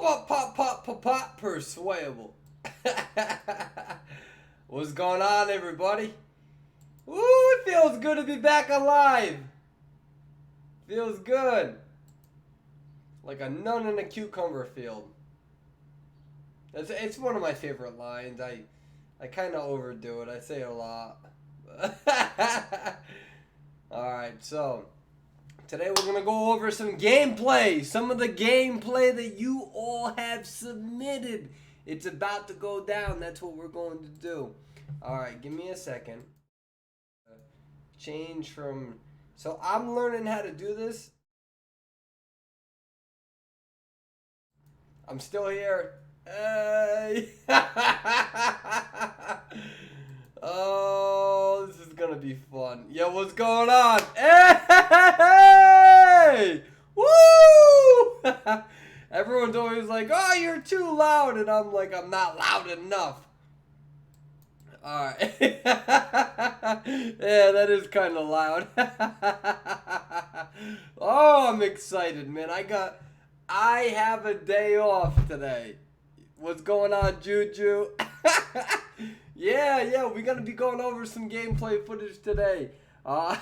Pop, Perswayable. What's going on, everybody? Woo, it feels good to be back alive. Feels good. Like a nun in a cucumber field. It's one of my favorite lines. I kind of overdo it. I say it a lot. Alright, so today we're going to go over some gameplay. Some of the gameplay that you all have submitted. It's about to go down. That's what we're going to do. Alright, give me a second. Change from... So I'm learning how to do this. I'm still here. Hey! Oh, this is gonna be fun. Yo, what's going on? Hey! Woo! Everyone's always like, oh, you're too loud. And I'm like, I'm not loud enough. Alright. Yeah, that is kind of loud. Oh, I'm excited, man. I have a day off today. What's going on, Juju? Yeah, we're going to be going over some gameplay footage today. I've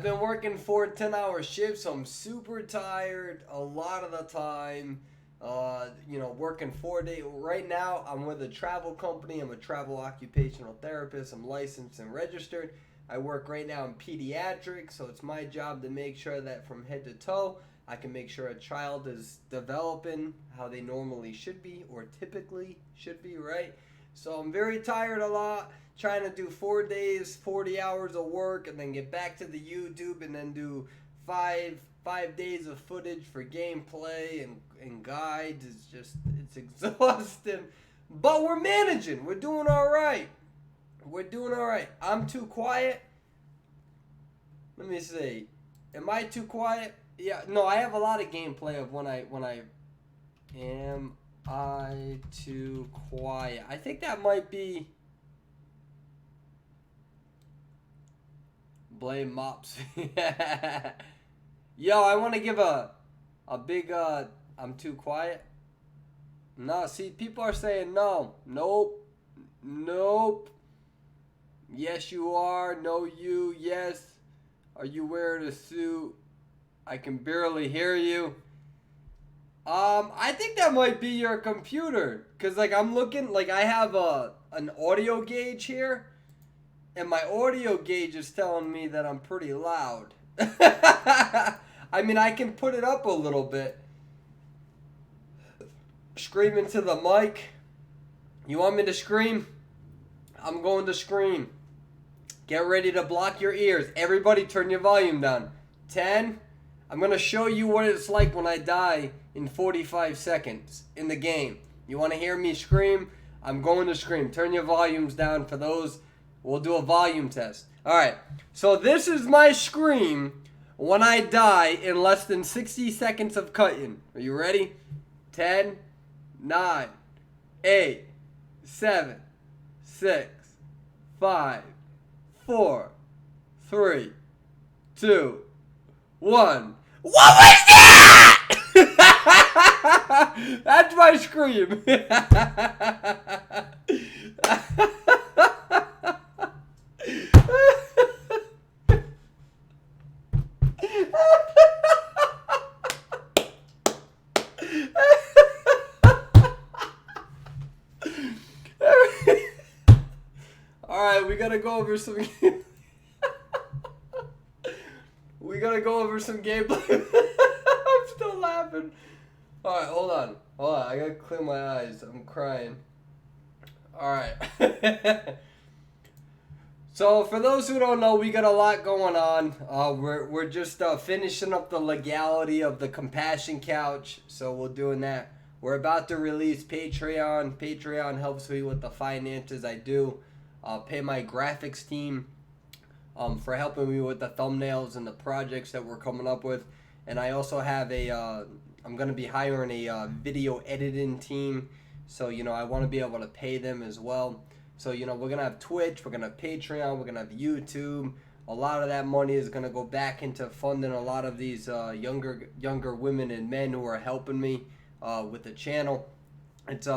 been working 4 10-hour shifts, so I'm super tired a lot of the time. Working 4 days. Right now, I'm with a travel company. I'm a travel occupational therapist. I'm licensed and registered. I work right now in pediatrics, so it's my job to make sure that from head to toe, I can make sure a child is developing how they normally should be or typically should be, right? So I'm very tired a lot, trying to do 4 days, 40 hours of work, and then get back to the YouTube and then do five days of footage for gameplay and guides. It's exhausting. But we're managing. We're doing all right. I'm too quiet. Let me see. Am I too quiet? Yeah, no, I have a lot of gameplay of when I am I too quiet. I think that might be blame mops. Yo, I want to give a big I'm too quiet. No, see, people are saying no. Nope. Yes, you are. No, you. Yes. Are you wearing a suit? I can barely hear you. I think that might be your computer. Because, I'm looking, I have an audio gauge here. And my audio gauge is telling me that I'm pretty loud. I mean, I can put it up a little bit. Scream into the mic. You want me to scream? I'm going to scream. Get ready to block your ears. Everybody turn your volume down. 10. I'm going to show you what it's like when I die in 45 seconds in the game. You want to hear me scream? I'm going to scream. Turn your volumes down for those. We'll do a volume test. Alright, so this is my scream when I die in less than 60 seconds of cutting. Are you ready? 10, 9, 8, 7, 6, 5, 4, 3, 2, 1. What was that? That's my scream. Alright, we gotta go over some gameplay. I'm still laughing. Alright, hold on. I gotta clear my eyes. I'm crying. Alright. So, for those who don't know, we got a lot going on. We're just finishing up the legality of the compassion couch. So, we're doing that. We're about to release Patreon. Patreon helps me with the finances. I do pay my graphics team for helping me with the thumbnails and the projects that we're coming up with. And I also have I'm going to be hiring a video editing team. So, I want to be able to pay them as well. So, we're going to have Twitch, we're going to have Patreon, we're going to have YouTube. A lot of that money is going to go back into funding a lot of these younger women and men who are helping me with the channel. It's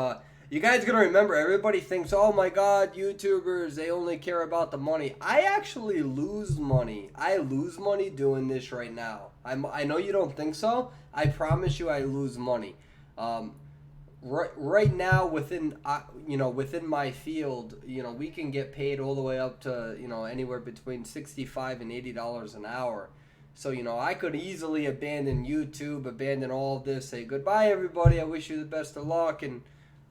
you guys gotta remember, everybody thinks, oh my god, YouTubers, they only care about the money. I actually lose money. I lose money doing this right now. I know you don't think so. I promise you, I lose money. Right now, within within my field, we can get paid all the way up to anywhere between $65 and $80 an hour. So, I could easily abandon YouTube, abandon all of this, say goodbye, everybody. I wish you the best of luck, and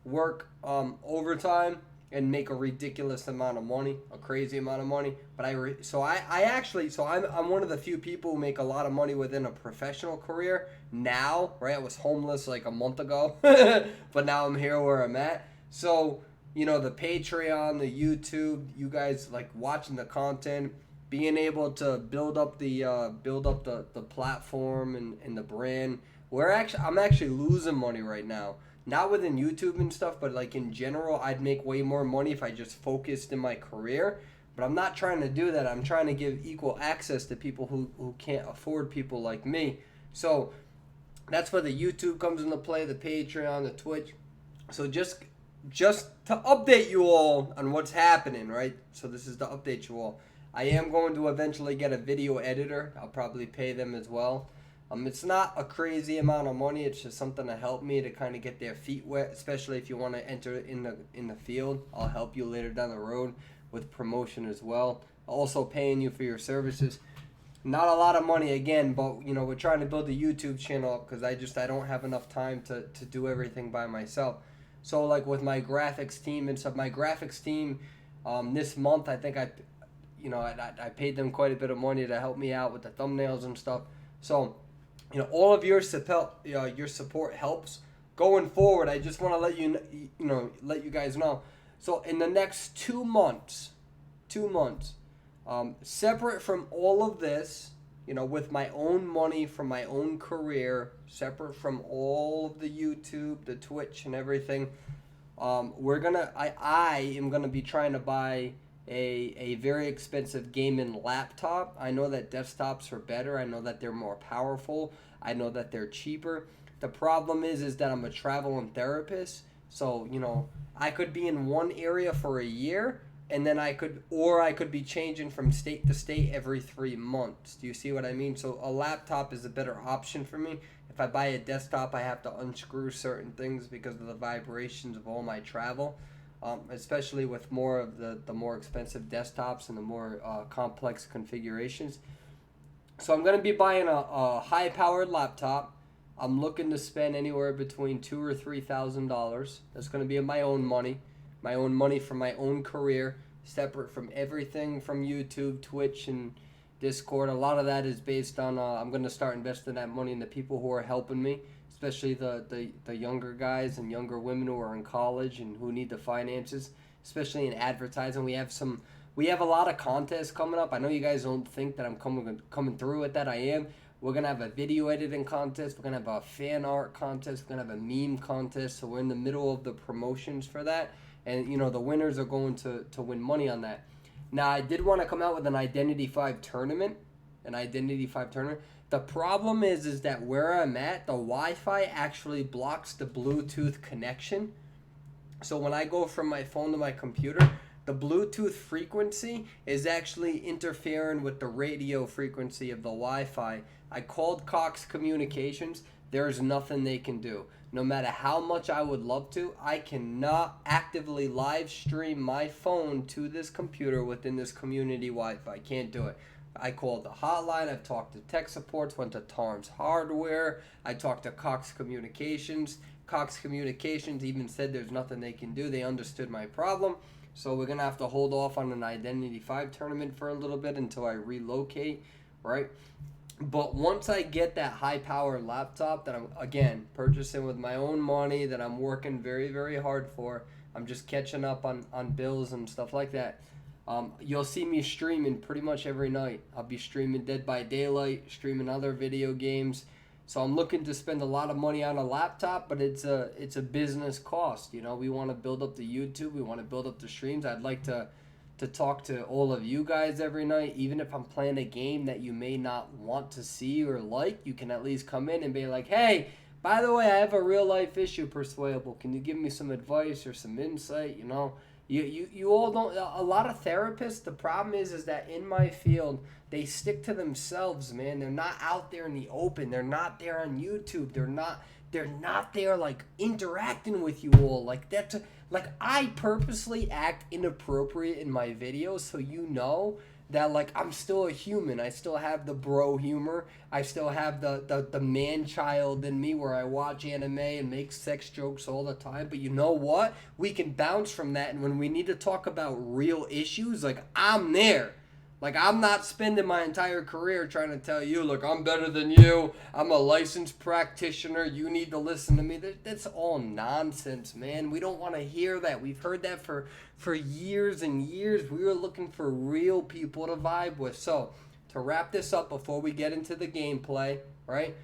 work overtime and make a ridiculous amount of money, a crazy amount of money. But I'm one of the few people who make a lot of money within a professional career now, right? I was homeless like a month ago, but now I'm here where I'm at. So, the Patreon, the YouTube, you guys like watching the content, being able to build up the platform and the brand. I'm actually losing money right now. Not within YouTube and stuff, but like in general, I'd make way more money if I just focused in my career. But I'm not trying to do that. I'm trying to give equal access to people who can't afford people like me. So that's where the YouTube comes into play, the Patreon, the Twitch. So just to update you all on what's happening, right? So this is to update you all. I am going to eventually get a video editor. I'll probably pay them as well. It's not a crazy amount of money. It's just something to help me to kind of get their feet wet, especially if you want to enter in the field. I'll help you later down the road with promotion as well. Also paying you for your services. Not a lot of money again, but we're trying to build a YouTube channel up because I don't have enough time to do everything by myself. So like with my graphics team and stuff, my graphics team this month I think I paid them quite a bit of money to help me out with the thumbnails and stuff. So all of your support helps. Going forward, I just want to let you guys know. So in the next 2 months, separate from all of this, with my own money from my own career, separate from all of the YouTube, the Twitch, and everything, I am gonna be trying to buy a very expensive gaming laptop. I know that desktops are better. I know that they're more powerful. I know that they're cheaper. The problem is that I'm a traveling therapist. So, I could be in one area for a year, and then I could be changing from state to state every 3 months. Do you see what I mean? So a laptop is a better option for me. If I buy a desktop, I have to unscrew certain things because of the vibrations of all my travel. Especially with more of the more expensive desktops and the more complex configurations. So I'm going to be buying a high-powered laptop. I'm looking to spend anywhere between $2,000 or $3,000. That's going to be my own money from my own career, separate from everything from YouTube, Twitch, and Discord. A lot of that is based on I'm going to start investing that money in the people who are helping me, especially the younger guys and younger women who are in college and who need the finances, especially in advertising. We have a lot of contests coming up. I know you guys don't think that I'm coming through with that. I am. We're going to have a video editing contest. We're going to have a fan art contest. We're going to have a meme contest. So we're in the middle of the promotions for that. And, the winners are going to win money on that. Now, I did want to come out with an Identity 5 tournament. The problem is that where I'm at, the Wi-Fi actually blocks the Bluetooth connection. So when I go from my phone to my computer, the Bluetooth frequency is actually interfering with the radio frequency of the Wi-Fi. I called Cox Communications. There's nothing they can do. No matter how much I would love to, I cannot actively live stream my phone to this computer within this community Wi-Fi. I can't do it. I called the hotline. I've talked to tech supports, went to Tarn's Hardware. I talked to Cox Communications. Cox Communications even said there's nothing they can do. They understood my problem. So we're going to have to hold off on an Identity 5 tournament for a little bit until I relocate, right? But once I get that high-powered laptop that I'm, again, purchasing with my own money, that I'm working very, very hard for, I'm just catching up on bills and stuff like that, you'll see me streaming pretty much every night. I'll be streaming Dead by Daylight, streaming other video games. So I'm looking to spend a lot of money on a laptop, but it's a business cost. We want to build up the YouTube. We want to build up the streams. I'd like to to talk to all of you guys every night. Even if I'm playing a game that you may not want to see or like, you can at least come in and be like, hey, by the way, I have a real life issue, Perswayable. Can you give me some advice or some insight? You know, you all don't. A lot of therapists. The problem is that in my field, they stick to themselves, man. They're not out there in the open. They're not there on YouTube. They're not there like interacting with you all like that. Like I purposely act inappropriate in my videos so you know that like I'm still a human. I still have the bro humor. I still have the man child in me where I watch anime and make sex jokes all the time. But you know what? We can bounce from that, and when we need to talk about real issues, like I'm there. Like, I'm not spending my entire career trying to tell you, look, I'm better than you. I'm a licensed practitioner. You need to listen to me. That's all nonsense, man. We don't want to hear that. We've heard that for years and years. We were looking for real people to vibe with. So, to wrap this up before we get into the gameplay, right?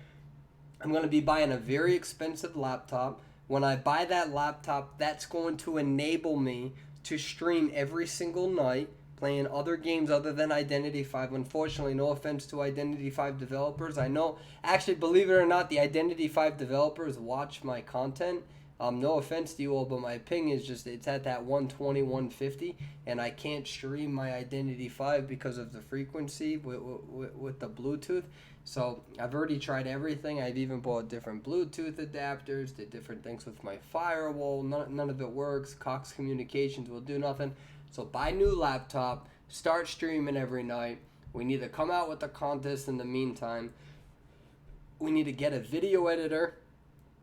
I'm going to be buying a very expensive laptop. When I buy that laptop, that's going to enable me to stream every single night, playing other games other than Identity 5. Unfortunately, no offense to Identity 5 developers. I know, actually, believe it or not, the Identity 5 developers watch my content. No offense to you all, but my opinion is just it's at that 120, 150, and I can't stream my Identity 5 because of the frequency with the Bluetooth. So I've already tried everything. I've even bought different Bluetooth adapters, did different things with my firewall. None of it works. Cox Communications will do nothing. So buy new laptop, start streaming every night. We need to come out with a contest in the meantime. We need to get a video editor,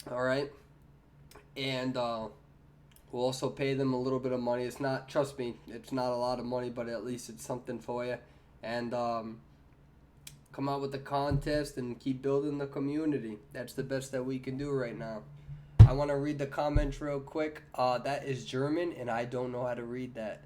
all right? And we'll also pay them a little bit of money. It's not, trust me, it's not a lot of money, but at least it's something for you. And come out with the contest and keep building the community. That's the best that we can do right now. I want to read the comments real quick. That is German, and I don't know how to read that.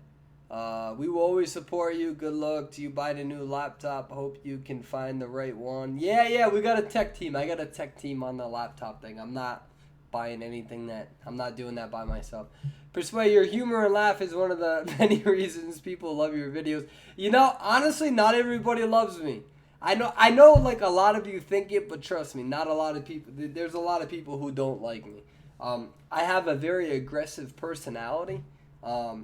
We will always support you. Good luck to you buying a new laptop. Hope you can find the right one. Yeah, we got a tech team. I got a tech team on the laptop thing. I'm not buying anything I'm not doing that by myself. Persuade, your humor and laugh is one of the many reasons people love your videos. You know, honestly, not everybody loves me. I know like a lot of you think it, but trust me, not a lot of people. There's a lot of people who don't like me. I have a very aggressive personality.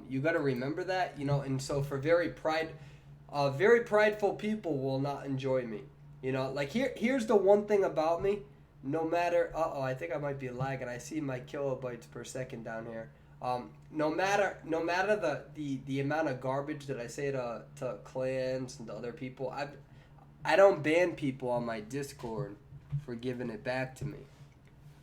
You got to remember that, you know, and so for very prideful people will not enjoy me. You know, like here's the one thing about me. No matter, I think I might be lagging. I see my kilobytes per second down here. No matter the amount of garbage that I say to clans and to other people, I don't ban people on my Discord for giving it back to me.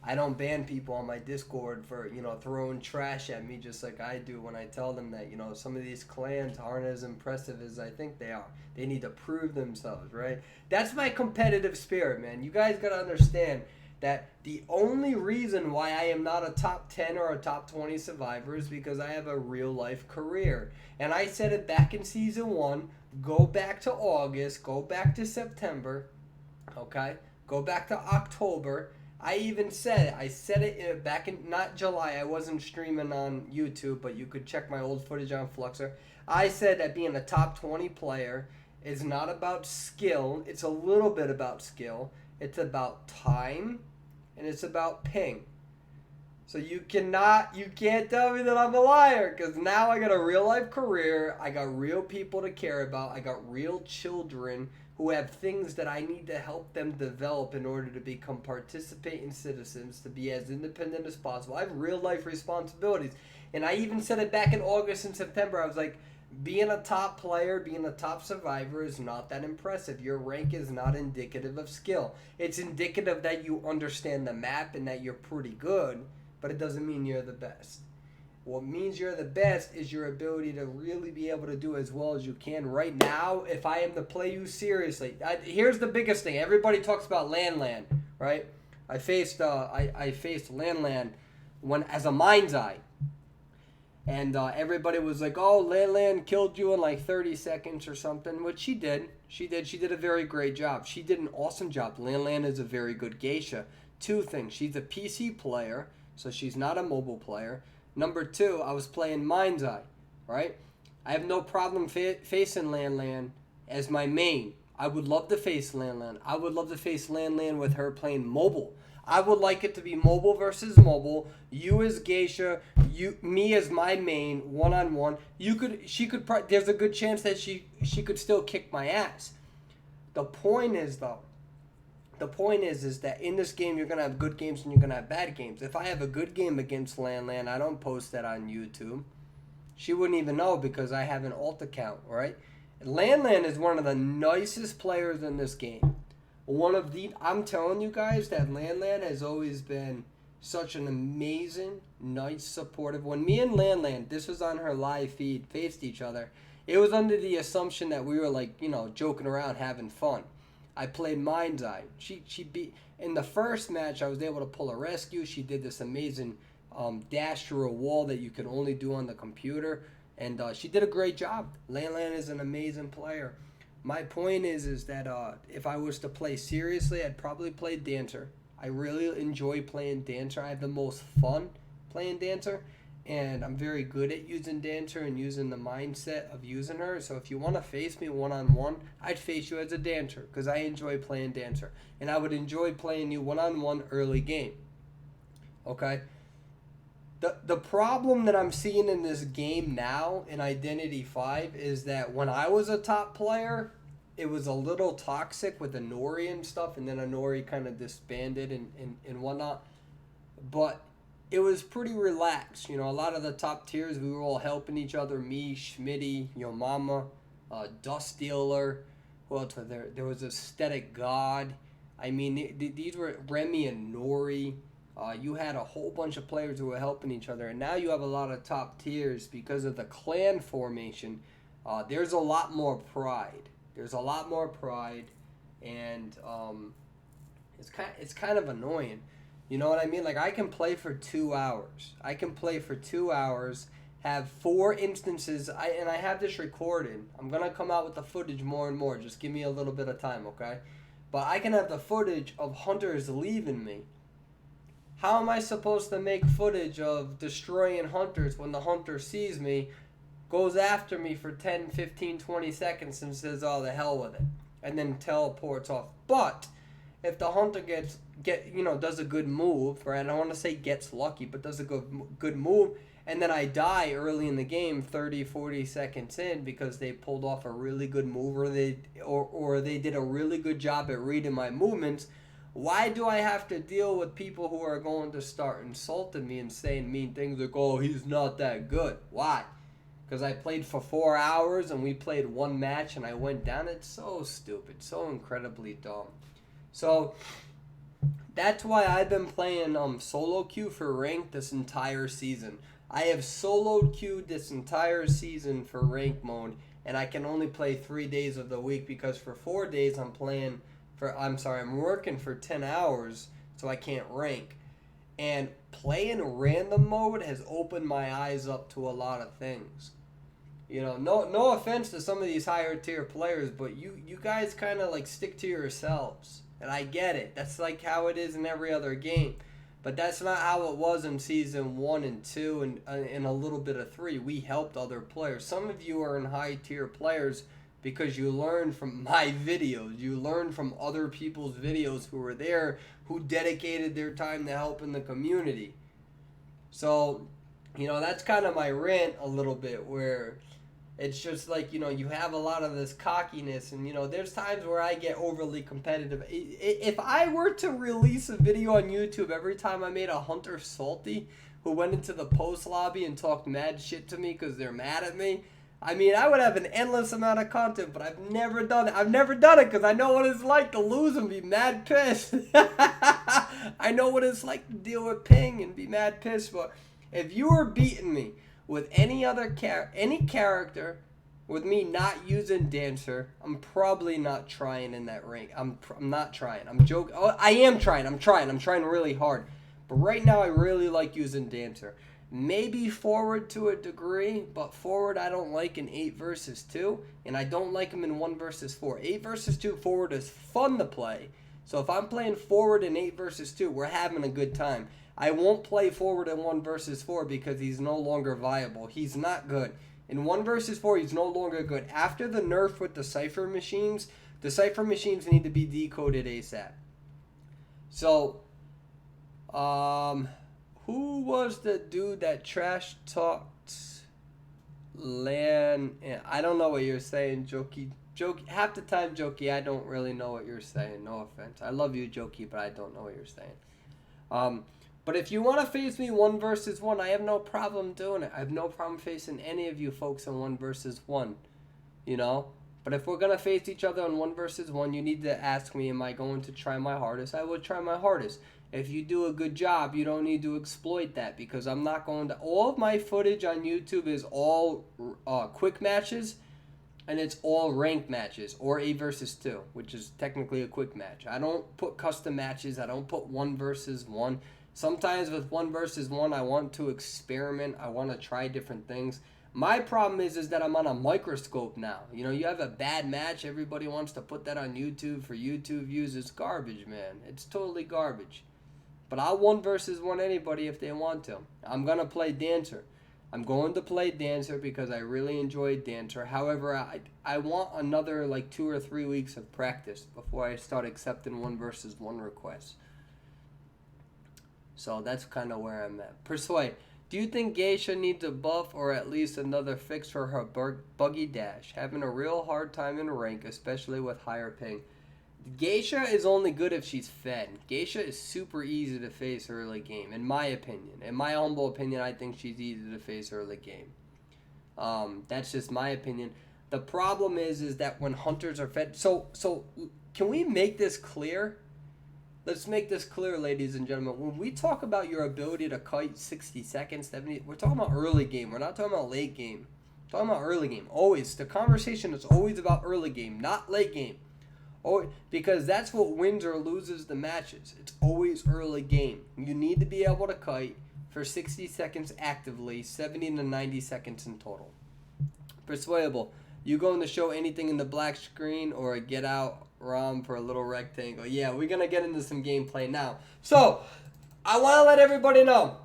I don't ban people on my Discord for, you know, throwing trash at me just like I do when I tell them that, you know, some of these clans aren't as impressive as I think they are. They need to prove themselves, right? That's my competitive spirit, man. You guys got to understand that the only reason why I am not a top 10 or a top 20 survivor is because I have a real life career. And I said it back in season 1, go back to August, go back to September, okay? Go back to October. I even said it back in, not July, I wasn't streaming on YouTube, but you could check my old footage on Fluxer. I said that being a top 20 player is not about skill, it's a little bit about skill, it's about time, and it's about ping. So you can't tell me that I'm a liar, because now I got a real life career, I got real people to care about, I got real children who have things that I need to help them develop in order to become participating citizens, to be as independent as possible. I have real life responsibilities. And I even said it back in August and September. I was like, being a top player, being a top survivor is not that impressive. Your rank is not indicative of skill. It's indicative that you understand the map and that you're pretty good, but it doesn't mean you're the best. What means you're the best is your ability to really be able to do as well as you can. Right now, if I am to play you seriously, here's the biggest thing. Everybody talks about Lan, right? I faced Lan as a mind's eye. And everybody was like, oh, Lan killed you in like 30 seconds or something, which she did. She did a very great job. She did an awesome job. Lan is a very good geisha. 2 things. She's a PC player, so she's not a mobile player. Number 2, I was playing Mind's Eye, right? I have no problem facing Lan Lan as my main. I would love to face Lan Lan. I would love to face Lan Lan with her playing mobile. I would like it to be mobile versus mobile. You as Geisha, me as my main, one on one. There's a good chance that she could still kick my ass. The point is though, is that in this game you're gonna have good games and you're gonna have bad games. If I have a good game against Lan Lan, I don't post that on YouTube. She wouldn't even know because I have an alt account, right? Lan Lan is one of the nicest players in this game. I'm telling you guys that Lan Lan has always been such an amazing, nice, supportive. When me and Lan Lan, this was on her live feed, faced each other, it was under the assumption that we were like, joking around, having fun. I played Mind's Eye. She beat in the first match. I was able to pull a rescue. She did this amazing dash through a wall that you can only do on the computer, and she did a great job. Lan Lan is an amazing player. My point is that if I was to play seriously, I'd probably play Dancer. I really enjoy playing Dancer. I have the most fun playing Dancer, and I'm very good at using Dancer and using the mindset of using her. So if you want to face me one-on-one, I'd face you as a Dancer because I enjoy playing Dancer. And I would enjoy playing you one-on-one early game. Okay? The problem that I'm seeing in this game now in Identity 5 is that when I was a top player, it was a little toxic with Anori and stuff, and then Anori kind of disbanded and whatnot. But it was pretty relaxed. A lot of the top tiers, we were all helping each other. Me, Schmitty, Yo Mama, Dust Dealer. Who else was there? There was Aesthetic God. I mean, these were Remy and Nori. You had a whole bunch of players who were helping each other, and now you have a lot of top tiers because of the clan formation. There's a lot more pride. And it's kind of annoying. You know what I mean? Like, I can play for 2 hours. Have 4 instances, and I have this recorded. I'm gonna come out with the footage more and more. Just give me a little bit of time, okay? But I can have the footage of hunters leaving me. How am I supposed to make footage of destroying hunters when the hunter sees me, goes after me for 10, 15, 20 seconds and says, oh, the hell with it, and then teleports off? But if the hunter does a good move, right? I don't want to say gets lucky, but does a good move, and then I die early in the game, 30, 40 seconds in, because they pulled off a really good move, or they did a really good job at reading my movements. Why do I have to deal with people who are going to start insulting me and saying mean things like, oh, he's not that good? Why? Because I played for 4 hours and we played one match and I went down? It's so stupid, so incredibly dumb. So that's why I've been playing solo queue for rank this entire season. I have soloed queued this entire season for rank mode, and I can only play 3 days of the week because for 4 days I'm working for 10 hours, so I can't rank. And playing random mode has opened my eyes up to a lot of things. No offense to some of these higher tier players, but you guys kind of like stick to yourselves. And I get it. That's like how it is in every other game. But that's not how it was in Season 1 and 2 and a little bit of 3. We helped other players. Some of you are in high tier players because you learned from my videos. You learned from other people's videos who were there, who dedicated their time to helping the community. So, that's kind of my rant a little bit, where it's just like, you have a lot of this cockiness, and, there's times where I get overly competitive. If I were to release a video on YouTube every time I made a hunter salty who went into the post lobby and talked mad shit to me because they're mad at me, I mean, I would have an endless amount of content, but I've never done it. I've never done it because I know what it's like to lose and be mad pissed. I know what it's like to deal with ping and be mad pissed. But if you were beating me with any other any character, with me not using Dancer, I'm probably not trying in that rank. I'm not trying. I'm joking. Oh, I am trying. I'm trying really hard. But right now, I really like using Dancer. Maybe forward to a degree, but forward I don't like in 8 versus 2, and I don't like him in 1 versus 4. 8 versus 2 forward is fun to play. So if I'm playing forward in 8 versus 2, we're having a good time. I won't play forward in 1 versus 4 because he's no longer viable. He's not good. In 1 versus 4, he's no longer good. After the nerf with the cipher machines need to be decoded ASAP. So, who was the dude that trash talked Lan? I don't know what you're saying, Jokey. Half the time, Jokey, I don't really know what you're saying. No offense. I love you, Jokey, but I don't know what you're saying. But if you want to face me 1 versus 1, I have no problem doing it. I have no problem facing any of you folks in 1 versus 1. You know? But if we're going to face each other on 1 versus 1, you need to ask me, am I going to try my hardest? I will try my hardest. If you do a good job, you don't need to exploit that, because I'm not going to... All of my footage on YouTube is all quick matches, and it's all ranked matches, or 8 versus 2, which is technically a quick match. I don't put custom matches. I don't put 1 versus 1. Sometimes with 1 versus 1, I want to experiment. I want to try different things. My problem is that I'm on a microscope now. You know, you have a bad match, everybody wants to put that on YouTube for YouTube views. It's garbage, man. It's totally garbage. But I'll 1 versus 1 anybody if they want to. I'm going to play Dancer. I'm going to play Dancer because I really enjoy Dancer. However, I want another like 2 or 3 weeks of practice before I start accepting 1 versus 1 requests. So that's kind of where I'm at. Persway, do you think Geisha needs a buff or at least another fix for her buggy dash? Having a real hard time in rank, especially with higher ping. Geisha is only good if she's fed. Geisha is super easy to face early game, in my opinion. In my humble opinion, I think she's easy to face early game. That's just my opinion. The problem is that when hunters are fed... So can we make this clear? Let's make this clear, ladies and gentlemen. When we talk about your ability to kite 60 seconds, 70... We're talking about early game. We're not talking about late game. We're talking about early game. Always. The conversation is always about early game, not late game. Oh, because that's what wins or loses the matches. It's always early game. You need to be able to kite for 60 seconds actively, 70 to 90 seconds in total. Perswayable, you going to show anything in the black screen or get out ROM for a little rectangle? Yeah, we're going to get into some gameplay now. So, I want to let everybody know,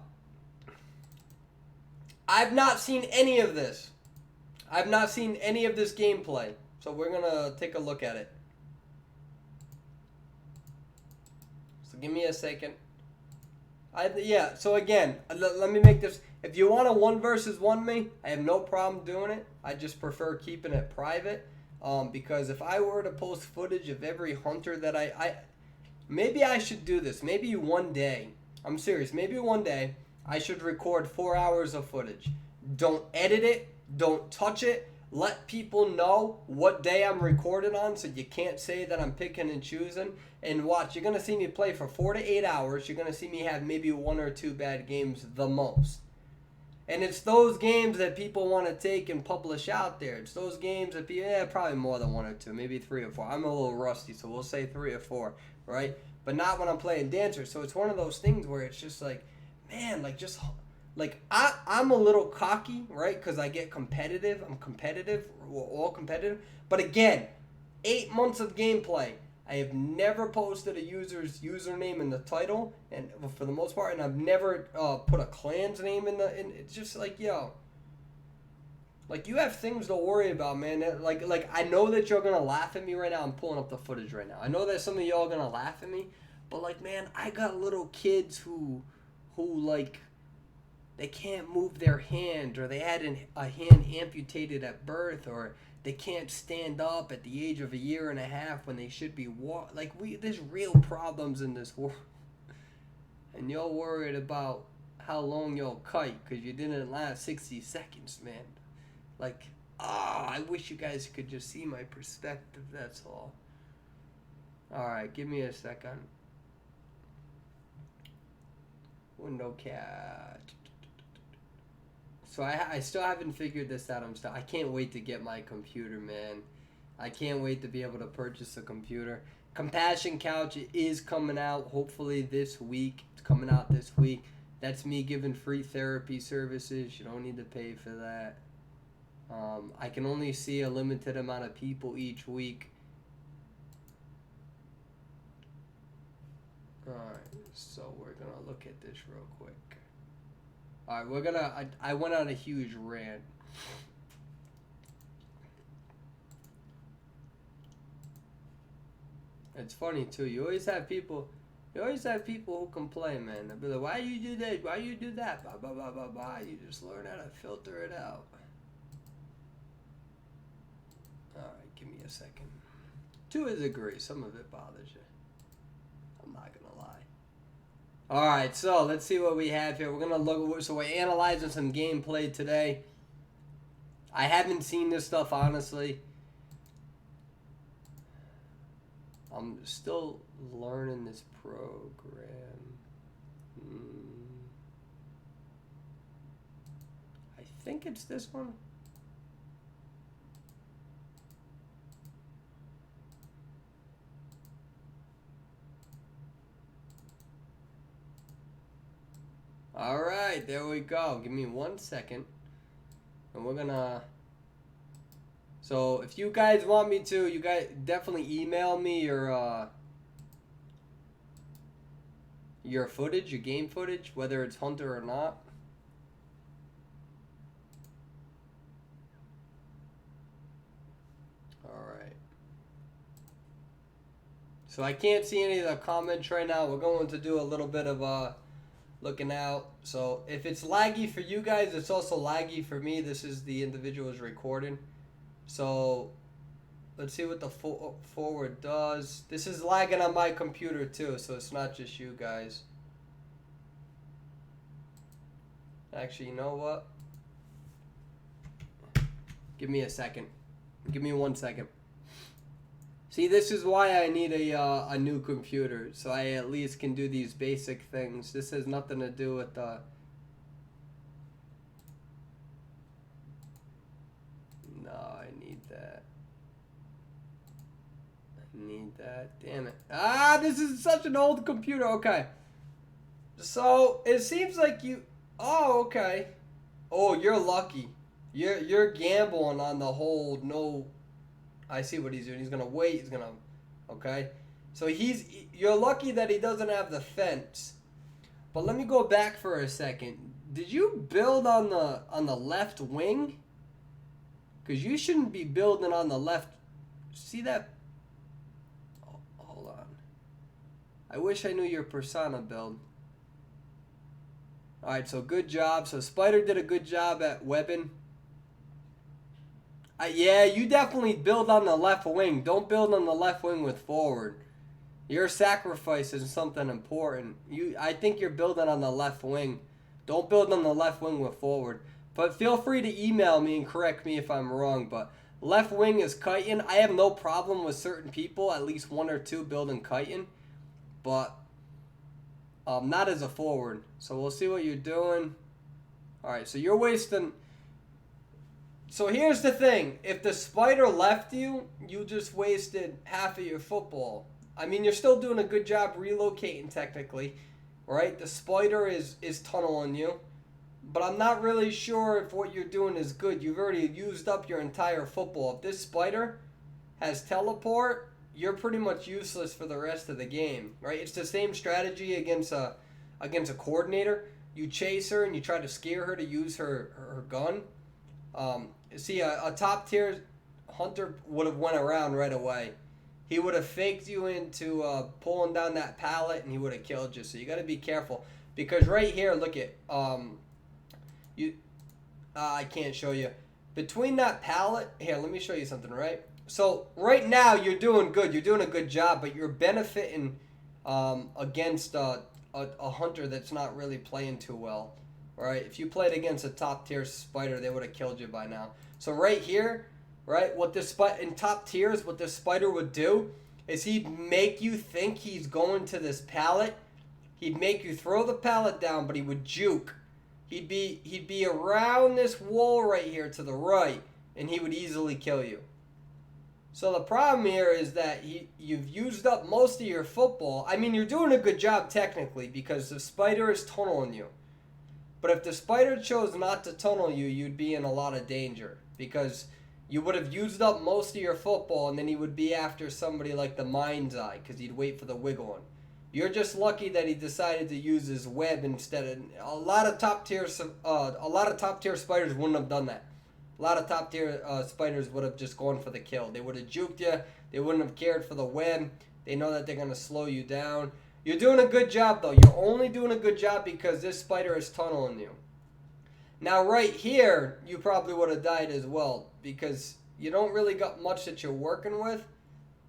I've not seen any of this. I've not seen any of this gameplay. So we're going to take a look at it. Give me a second. So again, let me make this. If you want to 1 versus 1 me, I have no problem doing it. I just prefer keeping it private. Because if I were to post footage of every hunter that maybe I should do this. Maybe one day, I'm serious, maybe one day I should record 4 hours of footage. Don't edit it. Don't touch it. Let people know what day I'm recording on, so you can't say that I'm picking and choosing. And watch, you're going to see me play for 4 to 8 hours. You're going to see me have maybe 1 or 2 bad games the most. And it's those games that people want to take and publish out there. It's those games that people, probably more than 1 or 2, maybe 3 or 4. I'm a little rusty, so we'll say 3 or 4, right? But not when I'm playing Dancer. So it's one of those things where it's just like, man, like just... Like, I'm a little cocky, right? Because I get competitive. I'm competitive. We're all competitive. But again, 8 months of gameplay. I have never posted a user's username in the title, and for the most part, and I've never put a clan's name in it's just like, yo. Like, you have things to worry about, man. Like I know that you're going to laugh at me right now. I'm pulling up the footage right now. I know that some of y'all are going to laugh at me. But, like, man, I got little kids who like... They can't move their hand, or they had a hand amputated at birth, or they can't stand up at the age of 1.5 years when they should be there's real problems in this world. And y'all worried about how long y'all kite because you didn't last 60 seconds, man. Like, I wish you guys could just see my perspective, that's all. Alright, give me a second. Window cat. So I still haven't figured this out. I can't wait to get my computer, man. I can't wait to be able to purchase a computer. Compassion Couch is coming out hopefully this week. It's coming out this week. That's me giving free therapy services. You don't need to pay for that. I can only see a limited amount of people each week. Alright, so we're going to look at this real quick. Alright, I went on a huge rant. It's funny too. You always have people. You always have people who complain, man. They'll be like, "Why you do this? Why you do that?" Blah blah blah blah blah. You just learn how to filter it out. All right, give me a second. To a degree, some of it bothers you. I'm not gonna lie. All right, so let's see what we have here. We're gonna look. So we're analyzing some gameplay today. I haven't seen this stuff honestly. I'm still learning this program. I think it's this one. All right, there we go. Give me 1 second. And we're gonna... So if you guys want me to, you guys definitely email me your footage, your game footage, whether it's Hunter or not. All right. So I can't see any of the comments right now. We're going to do a little bit of looking out. So if it's laggy for you guys, it's also laggy for me. This is the individual's recording. So let's see what the forward does. This is lagging on my computer too, so it's not just you guys. Actually, you know what? Give me a second. Give me 1 second. See, this is why I need a new computer, so I at least can do these basic things. This has nothing to do with the... No, I need that. I need that. Damn it. Ah, this is such an old computer. Okay. So, it seems like you... Oh, okay. Oh, you're lucky. You're gambling on the whole no... I see what he's doing. He's gonna wait. He's gonna, okay. So you're lucky that he doesn't have the fence. But let me go back for a second. Did you build on the left wing? Because you shouldn't be building on the left. See that? Oh, hold on. I wish I knew your persona build. All right. So good job. So Spider did a good job at webbing. Yeah, you definitely build on the left wing. Don't build on the left wing with forward. You're sacrificing something important. I think you're building on the left wing. Don't build on the left wing with forward. But feel free to email me and correct me if I'm wrong. But left wing is kiting. I have no problem with certain people, at least one or two, building kiting. But not as a forward. So we'll see what you're doing. All right, so you're wasting... So here's the thing. If the Spider left you, you just wasted half of your football. I mean, you're still doing a good job relocating technically, right? The Spider is tunneling you. But I'm not really sure if what you're doing is good. You've already used up your entire football. If this Spider has teleport, you're pretty much useless for the rest of the game, right? It's the same strategy against a coordinator. You chase her and you try to scare her to use her gun. See, a top tier Hunter would have went around right away. He would have faked you into pulling down that pallet, and he would have killed you. So you got to be careful, because right here, look at I can't show you between that pallet. Here, let me show you something. Right. So right now you're doing good. You're doing a good job, but you're benefiting against a Hunter that's not really playing too well. Right, if you played against a top tier Spider, they would have killed you by now. So right here, right, what this in top tiers, what this Spider would do is he'd make you think he's going to this pallet. He'd make you throw the pallet down, but he would juke. He'd be around this wall right here to the right, and he would easily kill you. So the problem here is that you've used up most of your football. I mean, you're doing a good job technically because the Spider is tunneling you. But if the Spider chose not to tunnel you, you'd be in a lot of danger, because you would have used up most of your football, and then he would be after somebody like the Mind's Eye, because he'd wait for the wiggle one. You're just lucky that he decided to use his web instead of... A lot of top tier Spiders wouldn't have done that. A lot of top tier Spiders would have just gone for the kill. They would have juked you. They wouldn't have cared for the web. They know that they're going to slow you down. You're doing a good job, though. You're only doing a good job because this spider is tunneling you. Now, right here, you probably would have died as well because you don't really got much that you're working with.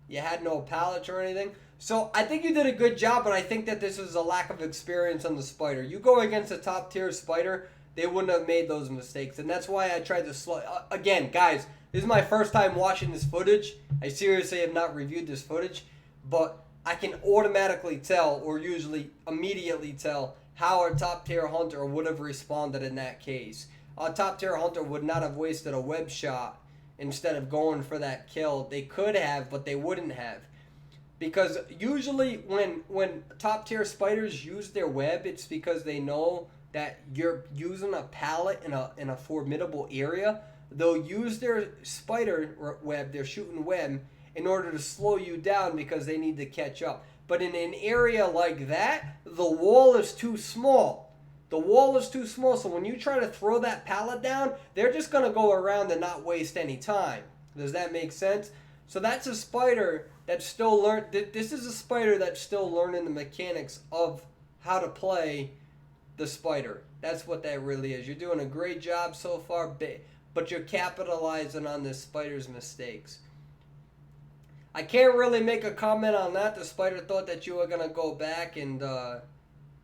You had no pallets or anything. So I think you did a good job, but I think that this is a lack of experience on the spider. You go against a top tier spider, they wouldn't have made those mistakes. And that's why I tried to slow. Again, guys, this is my first time watching this footage. I seriously have not reviewed this footage, but I can automatically tell, or usually immediately tell, how a top tier hunter would have responded in that case. A top tier hunter would not have wasted a web shot instead of going for that kill. They could have, but they wouldn't have. Because usually when top tier spiders use their web, it's because they know that you're using a pallet in a formidable area. They'll use their spider web, their shooting web, in order to slow you down because they need to catch up. But in an area like that, the wall is too small. The wall is too small, so when you try to throw that pallet down, they're just going to go around and not waste any time. Does that make sense? So that's a spider that's still this is a spider that's still learning the mechanics of how to play the spider. That's what that really is. You're doing a great job so far, but you're capitalizing on this spider's mistakes. I can't really make a comment on that. The spider thought that you were going to go back and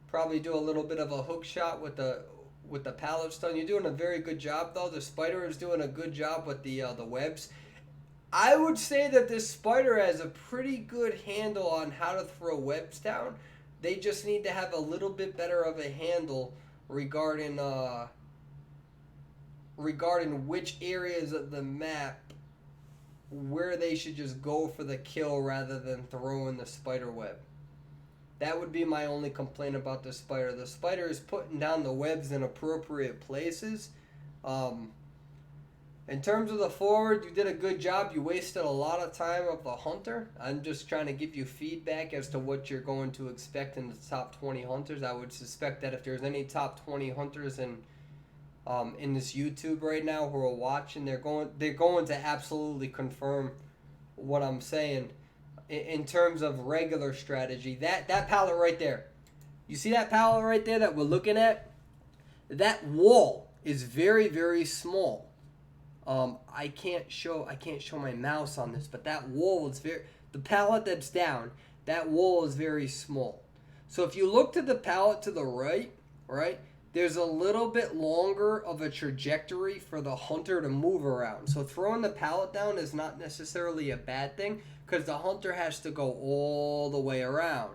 probably do a little bit of a hook shot with the pallet stun. You're doing a very good job, though. The spider is doing a good job with the webs. I would say that this spider has a pretty good handle on how to throw webs down. They just need to have a little bit better of a handle regarding which areas of the map where they should just go for the kill rather than throwing the spider web. That would be my only complaint about the spider. The spider is putting down the webs in appropriate places. In terms of the forward, you did a good job. You wasted a lot of time of the hunter. I'm just trying to give you feedback as to what you're going to expect in the top 20 hunters. I would suspect that if there's any top 20 hunters in this YouTube right now who are watching, they're going to absolutely confirm what I'm saying in terms of regular strategy. That pallet right there, you see that pallet right there that we're looking at? That wall is very, very small. I can't show my mouse on this, but that wall is the pallet that's down, that wall is very small. So if you look to the pallet to the right, there's a little bit longer of a trajectory for the hunter to move around. So throwing the pallet down is not necessarily a bad thing because the hunter has to go all the way around,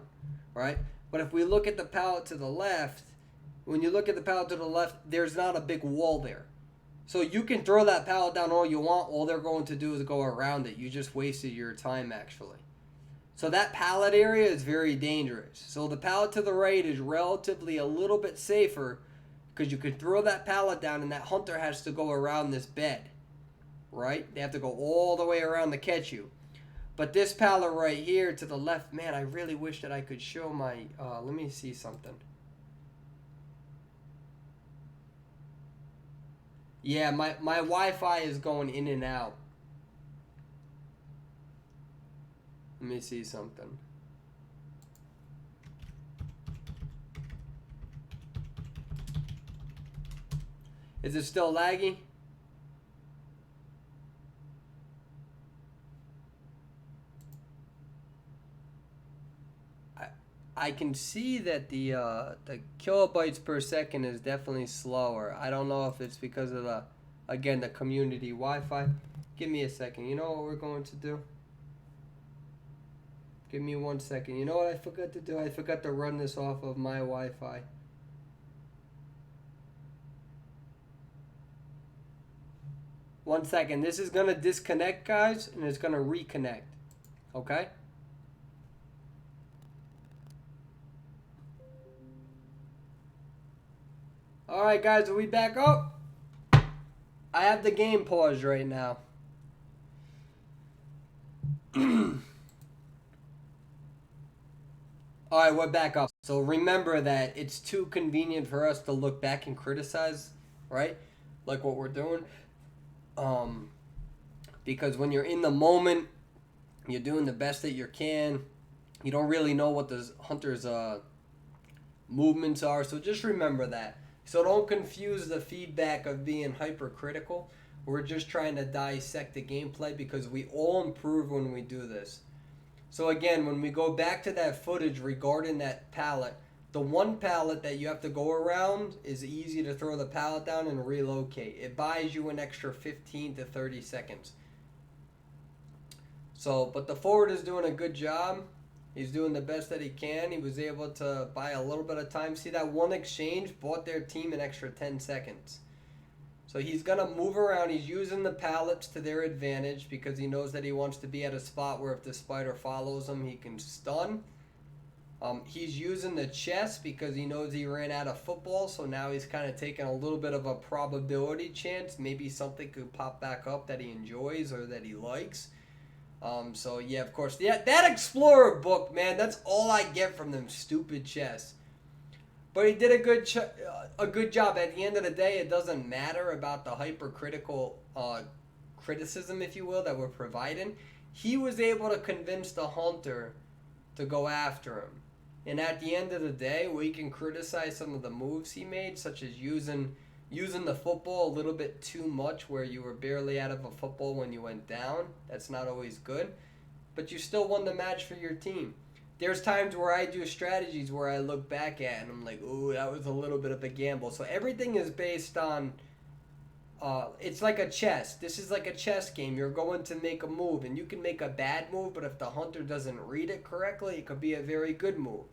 right? But if we look at the pallet to the left, when you look at the pallet to the left, there's not a big wall there. So you can throw that pallet down all you want. All they're going to do is go around it. You just wasted your time, actually. So that pallet area is very dangerous. So the pallet to the right is relatively a little bit safer because you can throw that pallet down and that hunter has to go around this bed, right? They have to go all the way around to catch you. But this pallet right here to the left, man, I really wish that I could show my, let me see something. Yeah, my Wi-Fi is going in and out. Let me see something. Is it still laggy? I can see that the kilobytes per second is definitely slower. I don't know if it's because of the community Wi-Fi. Give me a second. You know what we're going to do? Give me 1 second. You know what I forgot to do? I forgot to run this off of my Wi-Fi. One second. This is going to disconnect, guys, and it's going to reconnect. Okay? Alright, guys, are we back up? I have the game paused right now. Alright, we're back up. So remember that it's too convenient for us to look back and criticize, right? Like what we're doing. Because when you're in the moment, you're doing the best that you can. You don't really know what the hunter's movements are, so just remember that. So don't confuse the feedback of being hypercritical. We're just trying to dissect the gameplay because we all improve when we do this. So again, when we go back to that footage regarding that pallet, the one pallet that you have to go around is easy to throw the pallet down and relocate. It buys you an extra 15 to 30 seconds. So, but the forward is doing a good job. He's doing the best that he can. He was able to buy a little bit of time. See, that one exchange bought their team an extra 10 seconds. So he's going to move around. He's using the pallets to their advantage because he knows that he wants to be at a spot where if the spider follows him, he can stun. He's using the chest because he knows he ran out of football. So now he's kind of taking a little bit of a probability chance. Maybe something could pop back up that he enjoys or that he likes. So yeah, of course, yeah, that Explorer book, man, that's all I get from them stupid chests. But he did a good job. At the end of the day, it doesn't matter about the hypercritical criticism, if you will, that we're providing. He was able to convince the hunter to go after him. And at the end of the day, we can criticize some of the moves he made, such as using the football a little bit too much where you were barely out of a football when you went down. That's not always good. But you still won the match for your team. There's times where I do strategies where I look back at and I'm like, ooh, that was a little bit of a gamble. So everything is based on, it's like a chess. This is like a chess game. You're going to make a move and you can make a bad move, but if the hunter doesn't read it correctly, it could be a very good move.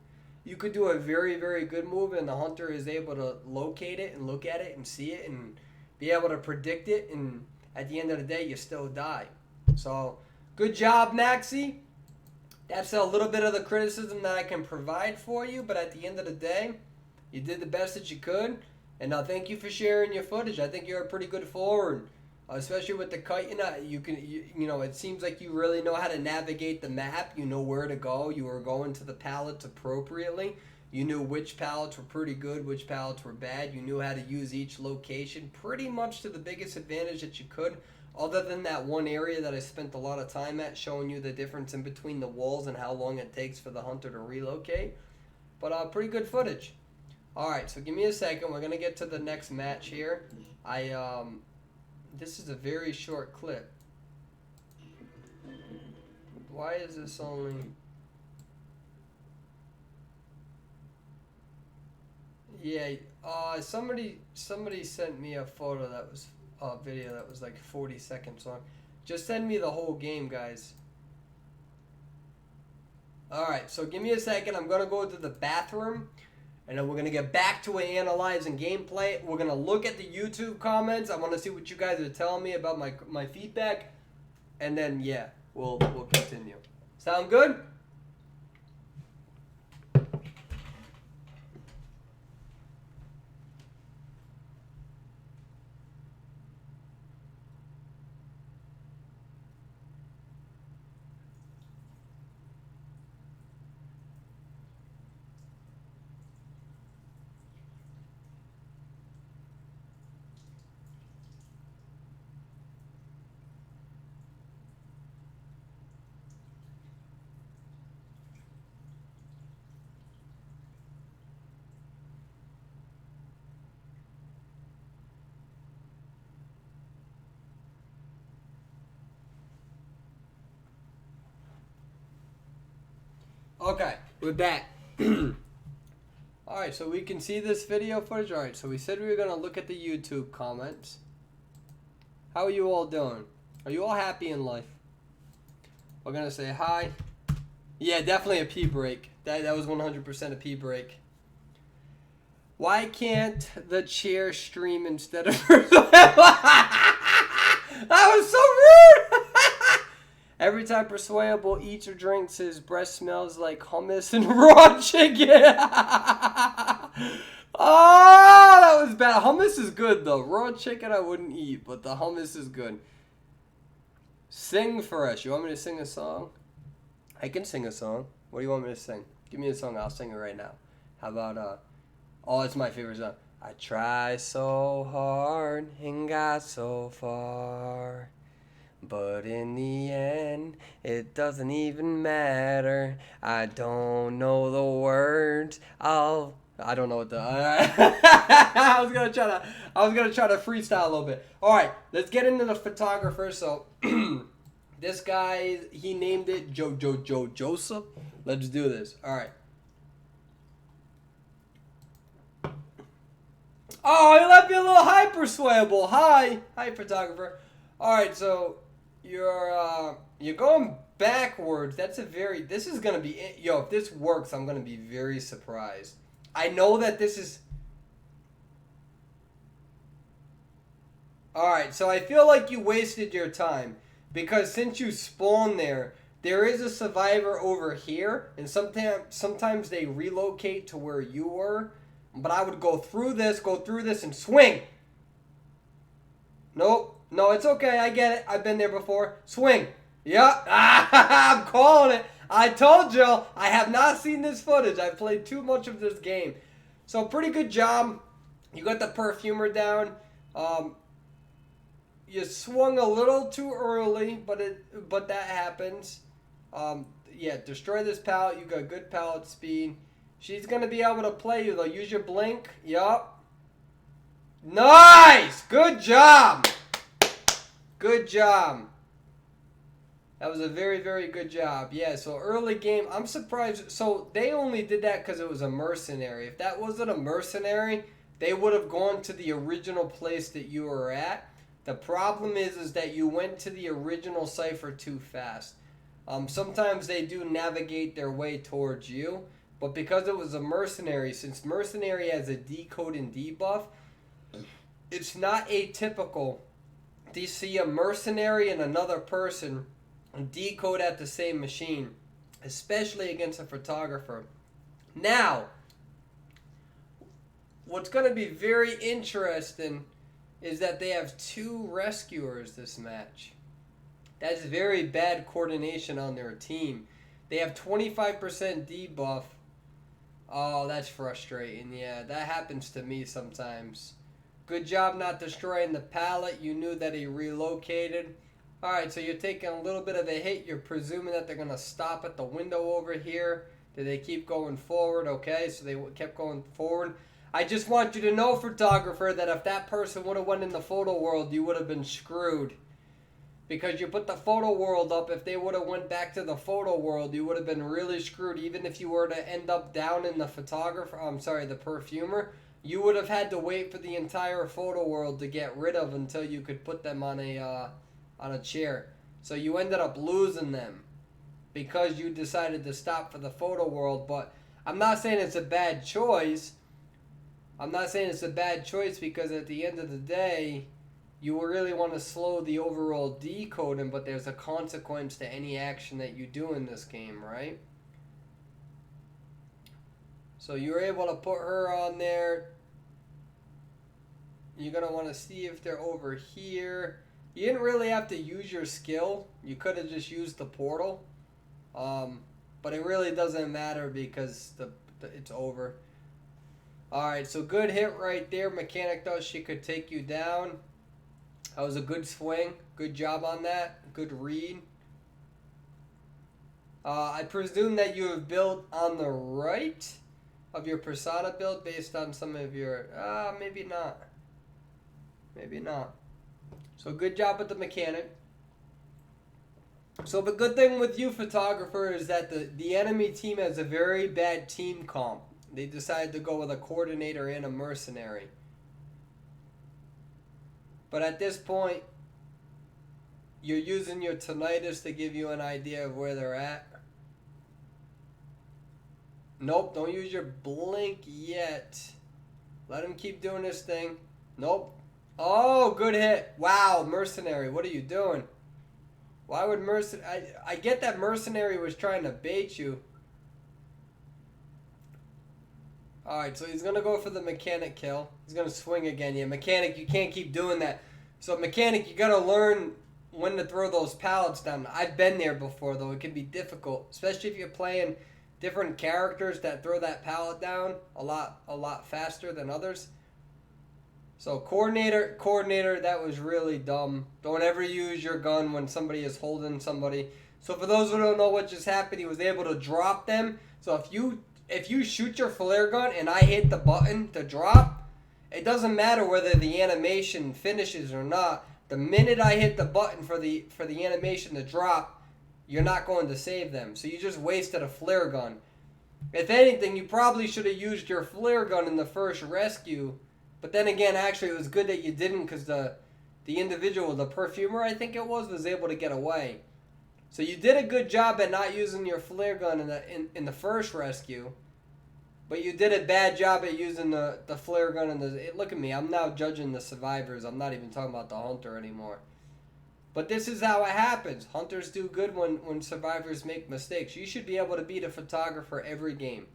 You could do a very, very good move and the hunter is able to locate it and look at it and see it and be able to predict it. And at the end of the day, you still die. So good job, Maxie. That's a little bit of the criticism that I can provide for you. But at the end of the day, you did the best that you could. And thank you for sharing your footage. I think you're a pretty good forward. Especially with the kite, you know, it seems like you really know how to navigate the map. You know where to go. You were going to the pallets appropriately. You knew which pallets were pretty good, which pallets were bad. You knew how to use each location pretty much to the biggest advantage that you could. Other than that one area that I spent a lot of time at showing you the difference in between the walls and how long it takes for the hunter to relocate. But pretty good footage. Alright, so give me a second. We're going to get to the next match here. This is a very short clip. Why is this only... Yeah, somebody sent me a photo that was a video that was like 40 seconds long. Just send me the whole game, guys. Alright, so give me a second. I'm going to go to the bathroom. And then we're going to get back to analyzing gameplay. We're going to look at the YouTube comments. I want to see what you guys are telling me about my feedback. And then, yeah, we'll continue. Sound good? Okay, we're back. Alright, so we can see this video footage. Alright, so we said we were going to look at the YouTube comments. How are you all doing? Are you all happy in life? We're going to say hi. Yeah, definitely a pee break. That was 100% a pee break. Why can't the chair stream instead of... That was so rude! Every time Perswayable eats or drinks, his breath smells like hummus and raw chicken. Oh, that was bad. Hummus is good, though. Raw chicken I wouldn't eat, but the hummus is good. Sing for us. You want me to sing a song? I can sing a song. What do you want me to sing? Give me a song. I'll sing it right now. How about, oh, it's my favorite song. I try so hard and got so far, But in the end, it doesn't even matter. I don't know the words. I don't know what the. I was gonna try to freestyle a little bit. All right, let's get into the photographer. So, this guy, he named it Joseph. Let's do this. All right. Oh, you left me a little hi, Perswayable. Hi, photographer. All right, so you're going backwards. This is gonna be yo. If this works, I'm gonna be very surprised. I know that this is. All right, so I feel like you wasted your time because since you spawned there is a survivor over here, and sometimes they relocate to where you were. But I would go through this, and swing. Nope. No, it's okay. I get it. I've been there before. Swing. Yep. I'm calling it. I told y'all. I have not seen this footage. I've played too much of this game. So, pretty good job. You got the perfumer down. You swung a little too early, but that happens. Yeah, destroy this pallet. You got good pallet speed. She's going to be able to play you, though. Use your blink. Yup. Nice! Good job! Good job. That was a very, very good job. Yeah, so early game, I'm surprised. So they only did that because it was a mercenary. If that wasn't a mercenary, they would have gone to the original place that you were at. The problem is that you went to the original cipher too fast. Sometimes they do navigate their way towards you. But because it was a mercenary, since mercenary has a decode and debuff, it's not atypical to see a mercenary and another person decode at the same machine, especially against a photographer. Now, what's going to be very interesting is that they have 2 rescuers this match. That's very bad coordination on their team. They have 25% debuff. Oh, that's frustrating. Yeah, that happens to me sometimes. Good job not destroying the pallet. You knew that he relocated. Alright, so you're taking a little bit of a hit. You're presuming that they're going to stop at the window over here. Did they keep going forward? Okay, so they kept going forward. I just want you to know, photographer, that if that person would have went in the photo world, you would have been screwed. Because you put the photo world up, if they would have went back to the photo world, you would have been really screwed. Even if you were to end up down in the the perfumer, you would have had to wait for the entire photo world to get rid of until you could put them on a chair. So you ended up losing them because you decided to stop for the photo world. But I'm not saying it's a bad choice. I'm not saying it's a bad choice because at the end of the day, you really want to slow the overall decoding, but there's a consequence to any action that you do in this game, right? So you're able to put her on there. You're going to want to see if they're over here. You didn't really have to use your skill. You could have just used the portal. But it really doesn't matter because it's over. Alright, so good hit right there. Mechanic thought she could take you down. That was a good swing. Good job on that. Good read. I presume that you have built on the right of your persona build based on some of your... maybe not. Maybe not. So good job with the mechanic. So the good thing with you, photographer, is that the enemy team has a very bad team comp. They decided to go with a coordinator and a mercenary. But at this point, you're using your tinnitus to give you an idea of where they're at. Nope, don't use your blink yet. Let him keep doing this thing. Nope. Oh, good hit. Wow, mercenary, what are you doing? Why would mercenary... I get that mercenary was trying to bait you. Alright, so he's going to go for the mechanic kill. He's going to swing again. Yeah, mechanic, you can't keep doing that. So, mechanic, you got to learn when to throw those pallets down. I've been there before, though. It can be difficult, especially if you're playing different characters that throw that pallet down a lot faster than others. So coordinator, that was really dumb. Don't ever use your gun when somebody is holding somebody. So for those who don't know what just happened, he was able to drop them. So if you shoot your flare gun and I hit the button to drop, it doesn't matter whether the animation finishes or not. The minute I hit the button for the animation to drop, you're not going to save them. So you just wasted a flare gun. If anything, you probably should have used your flare gun in the first rescue. But then again, actually, it was good that you didn't because the individual, the perfumer, I think it was able to get away. So you did a good job at not using your flare gun in the first rescue. But you did a bad job at using the flare gun in the... Look at me, I'm now judging the survivors. I'm not even talking about the hunter anymore. But this is how it happens. Hunters do good when survivors make mistakes. You should be able to beat a photographer every game.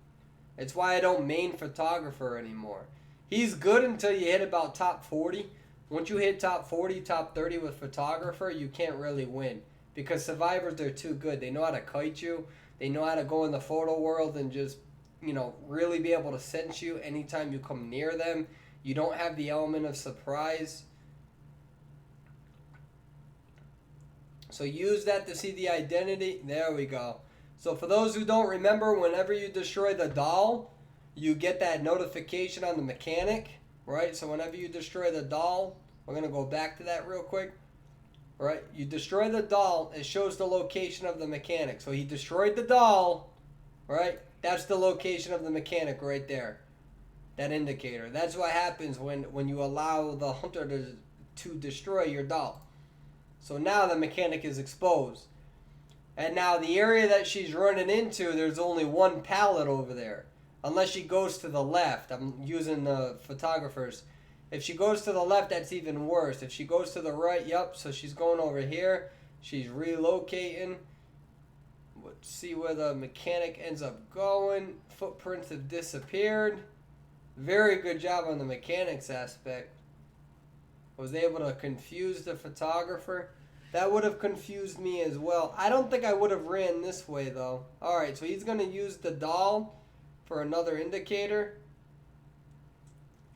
It's why I don't main photographer anymore. He's good until you hit about top 40. Once you hit top 40, top 30 with photographer, you can't really win. Because survivors are too good. They know how to kite you. They know how to go in the photo world and just, really be able to sense you anytime you come near them. You don't have the element of surprise. So use that to see the identity. There we go. So for those who don't remember, whenever you destroy the doll, you get that notification on the mechanic, right? So whenever you destroy the doll, we're going to go back to that real quick. Right? You destroy the doll, it shows the location of the mechanic. So he destroyed the doll, right? That's the location of the mechanic right there. That indicator. That's what happens when you allow the hunter to destroy your doll. So now the mechanic is exposed. And now the area that she's running into, there's only one pallet over there. Unless she goes to the left. I'm using the photographers. If she goes to the left, that's even worse. If she goes to the right, yep, so she's going over here. She's relocating. Let's see where the mechanic ends up going. Footprints have disappeared. Very good job on the mechanics aspect. Was able to confuse the photographer. That would have confused me as well. I don't think I would have ran this way, though. Alright, so he's going to use the doll for another indicator.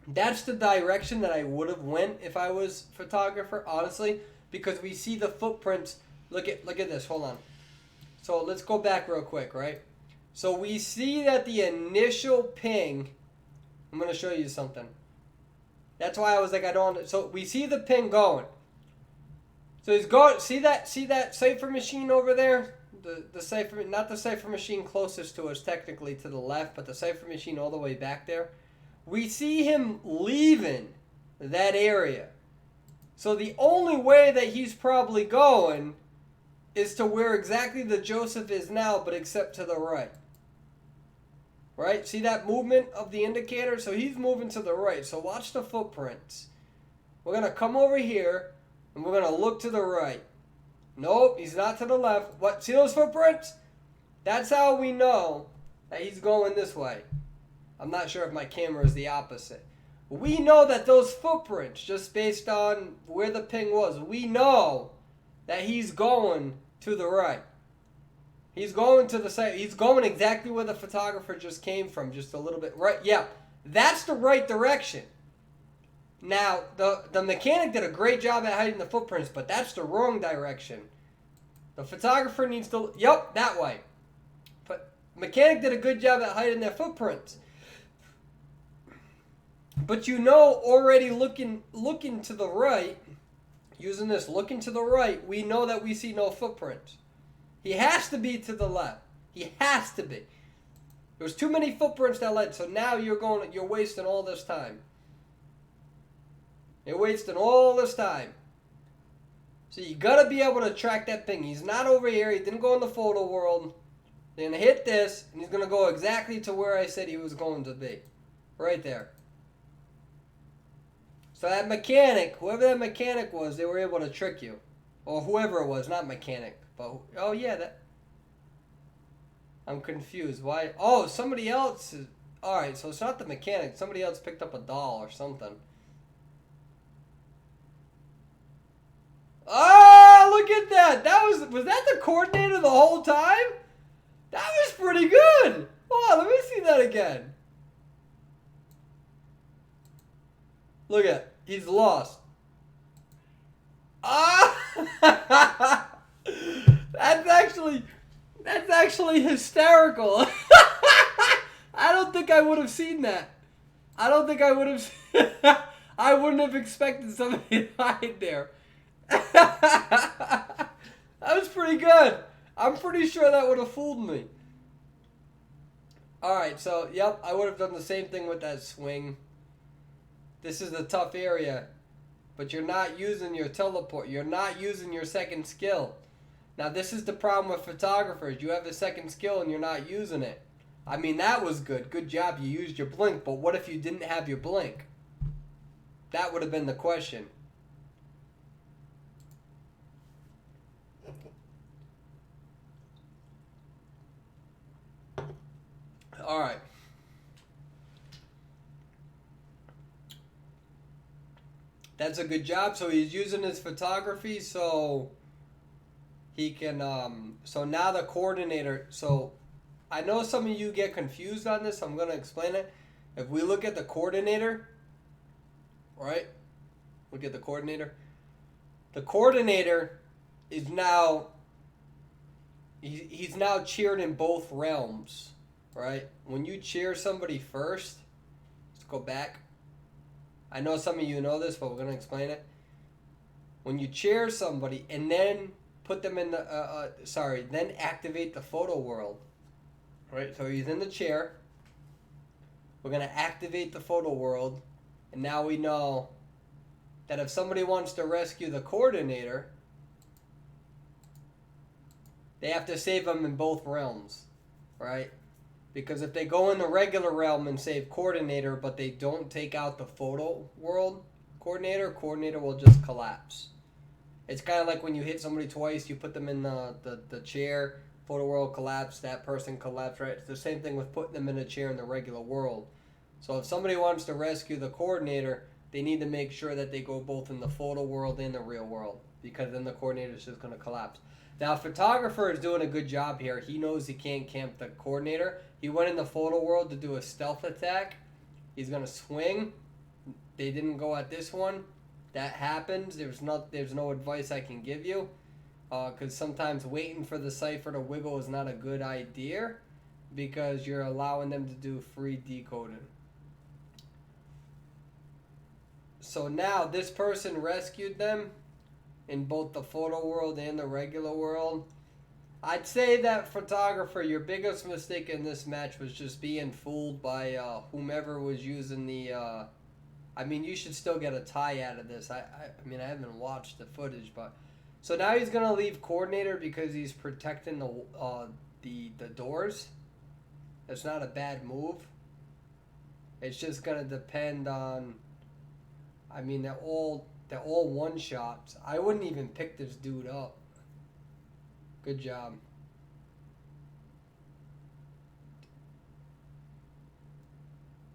That's the direction that I would have went if I was photographer, honestly, because we see the footprints. Look at this. Hold on. So let's go back real quick, right? So we see that the initial ping. I'm going to show you something. That's why I was like, I don't. So we see the ping going. So he's going. See that cipher machine over there? The cipher, not the cipher machine closest to us, technically to the left, but the cipher machine all the way back there. We see him leaving that area. So the only way that he's probably going is to where exactly the Joseph is now, but except to the right. Right? See that movement of the indicator? So he's moving to the right. So watch the footprints. We're going to come over here, and we're going to look to the right. Nope, he's not to the left. What? See those footprints? That's how we know that he's going this way. I'm not sure if my camera is the opposite. We know that those footprints, just based on where the ping was, we know that he's going to the right. He's going to the side. He's going exactly where the photographer just came from, just a little bit right. Yeah, that's the right direction. Now, the mechanic did a great job at hiding the footprints, but that's the wrong direction. The photographer needs to... Yep, that way. But mechanic did a good job at hiding their footprints. But you know, already looking to the right, using this looking to the right, we know that we see no footprints. He has to be to the left. He has to be. There's too many footprints that led, so now you're wasting all this time. You're wasting all this time. So you gotta be able to track that ping. He's not over here. He didn't go in the photo world. They're gonna hit this, and he's gonna go exactly to where I said he was going to be. Right there. So that mechanic, whoever that mechanic was, they were able to trick you. Or whoever it was, not mechanic. But, oh yeah, that... I'm confused. Why? Oh, somebody else is... Alright, so it's not the mechanic. Somebody else picked up a doll or something. Oh, look at that! Was that the coordinator the whole time? That was pretty good! Hold on, let me see that again. Look at it. He's lost. Ah! That's actually hysterical. I don't think I would have seen that. I don't think I would have. I wouldn't have expected somebody to hide there. That was pretty good. I'm pretty sure that would have fooled me. Alright, so, yep, I would have done the same thing with that swing. This is a tough area. But you're not using your teleport. You're not using your second skill. Now, this is the problem with photographers. You have a second skill and you're not using it. I mean, that was good. Good job. You used your blink. But what if you didn't have your blink? That would have been the question. All right. That's a good job. So he's using his photography so he can, so now the coordinator, so I know some of you get confused on this. I'm going to explain it. If we look at the coordinator, right? Look at the coordinator. The coordinator is now, he's now cheered in both realms, right? When you cheer somebody first, let's go back. I know some of you know this, but we're going to explain it. When you cheer somebody and then put them in the, then activate the photo world, right? So he's in the chair. We're going to activate the photo world. And now we know that if somebody wants to rescue the coordinator, they have to save them in both realms, right? Because if they go in the regular realm and save coordinator, but they don't take out the photo world coordinator will just collapse. It's kind of like when you hit somebody twice, you put them in the chair, photo world collapse, that person collapse, right? It's the same thing with putting them in a chair in the regular world. So if somebody wants to rescue the coordinator, they need to make sure that they go both in the photo world and the real world, because then the coordinator is just going to collapse. Now, photographer is doing a good job here. He knows he can't camp the coordinator. He went in the photo world to do a stealth attack. He's going to swing. They didn't go at this one. That happens. There's no advice I can give you, because sometimes waiting for the cipher to wiggle is not a good idea, because you're allowing them to do free decoding. So now this person rescued them in both the photo world and the regular world. I'd say that photographer, your biggest mistake in this match was just being fooled by whomever was using the. I mean, you should still get a tie out of this. I mean, I haven't watched the footage, but so now he's gonna leave coordinator because he's protecting the doors. That's not a bad move. It's just gonna depend on. I mean, they're all one shots. I wouldn't even pick this dude up. Good job.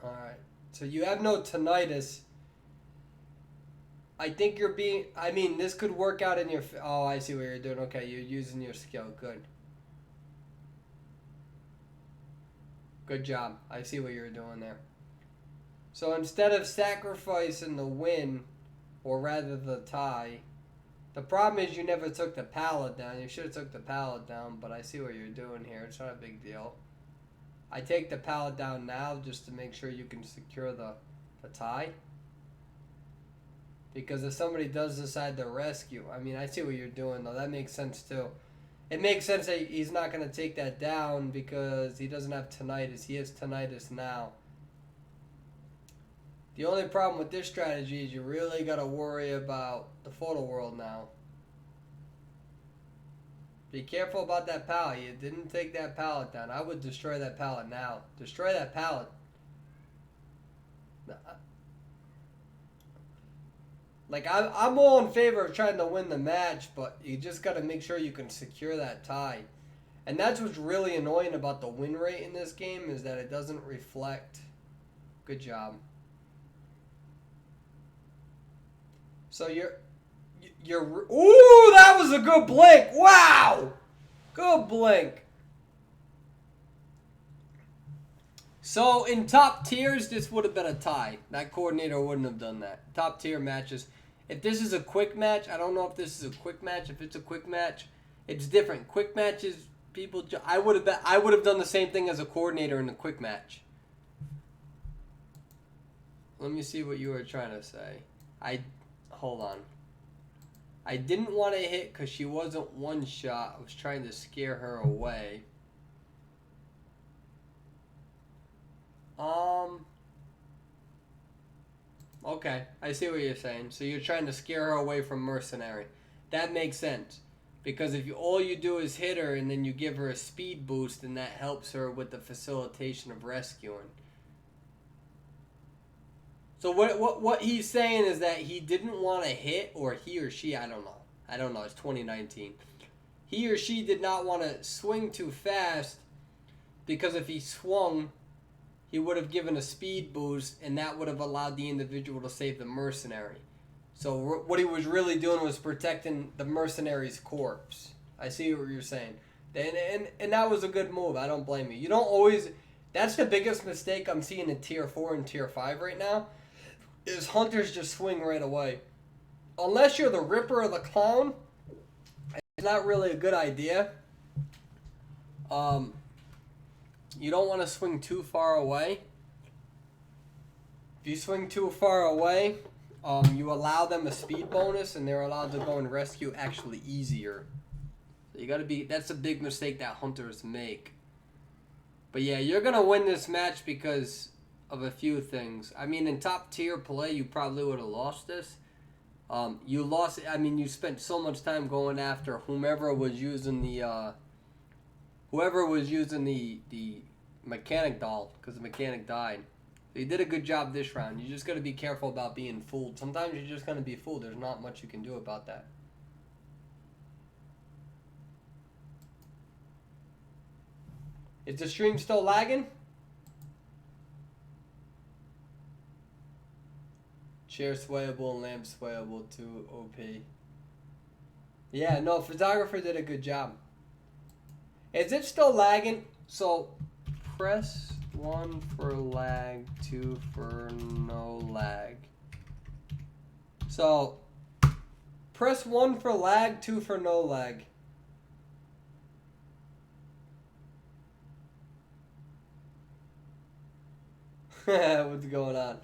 Alright. So you have no tinnitus. I think you're being... I mean, this could work out in your... Oh, I see what you're doing. Okay, you're using your skill. Good. Good job. I see what you're doing there. So instead of sacrificing the win, or rather the tie, the problem is you never took the pallet down. You should have took the pallet down, but I see what you're doing here. It's not a big deal. I take the pallet down now just to make sure you can secure the tie. Because if somebody does decide to rescue, I mean, I see what you're doing, though. That makes sense, too. It makes sense that he's not going to take that down because he doesn't have tinnitus. He has tinnitus now. The only problem with this strategy is you really got to worry about the photo world now. Be careful about that pallet. You didn't take that pallet down. I would destroy that pallet now. Destroy that pallet. Like, I'm all in favor of trying to win the match, but you just got to make sure you can secure that tie. And that's what's really annoying about the win rate in this game, is that it doesn't reflect. Good job. So you're ooh, that was a good blink. Wow. Good blink. So in top tiers, this would have been a tie. That coordinator wouldn't have done that. Top tier matches. If this is a quick match, I don't know if this is a quick match. If it's a quick match, it's different. Quick matches, people. I would have done the same thing as a coordinator in a quick match. Let me see what you were trying to say. Hold on. I didn't want to hit because she wasn't one shot. I was trying to scare her away. Okay, I see what you're saying. So you're trying to scare her away from Mercenary. That makes sense. Because if all you do is hit her and then you give her a speed boost, and that helps her with the facilitation of rescuing. So what he's saying is that he didn't want to hit, or he or she, I don't know, it's 2019. He or she did not want to swing too fast, because if he swung, he would have given a speed boost, and that would have allowed the individual to save the mercenary. So what he was really doing was protecting the mercenary's corpse. I see what you're saying. And that was a good move. I don't blame you. You don't always... That's the biggest mistake I'm seeing in Tier 4 and Tier 5 right now, is hunters just swing right away. Unless you're the Ripper or the Clown, it's not really a good idea. You don't want to swing too far away. If you swing too far away, you allow them a speed bonus, and they're allowed to go and rescue actually easier. So you gotta be. That's a big mistake that hunters make. But yeah, you're gonna win this match because of a few things. I mean, in top tier play, you probably would have lost this. You lost. I mean, you spent so much time going after whomever was using the mechanic doll, because the mechanic died. So you did a good job this round. You just got to be careful about being fooled. Sometimes you're just going to be fooled. There's not much you can do about that. Is the stream still lagging? Chair swayable and lamp swayable too, OP. Yeah, no, photographer did a good job. Is it still lagging? So, press 1 for lag, 2 for no lag. So, press 1 for lag, 2 for no lag. What's going on?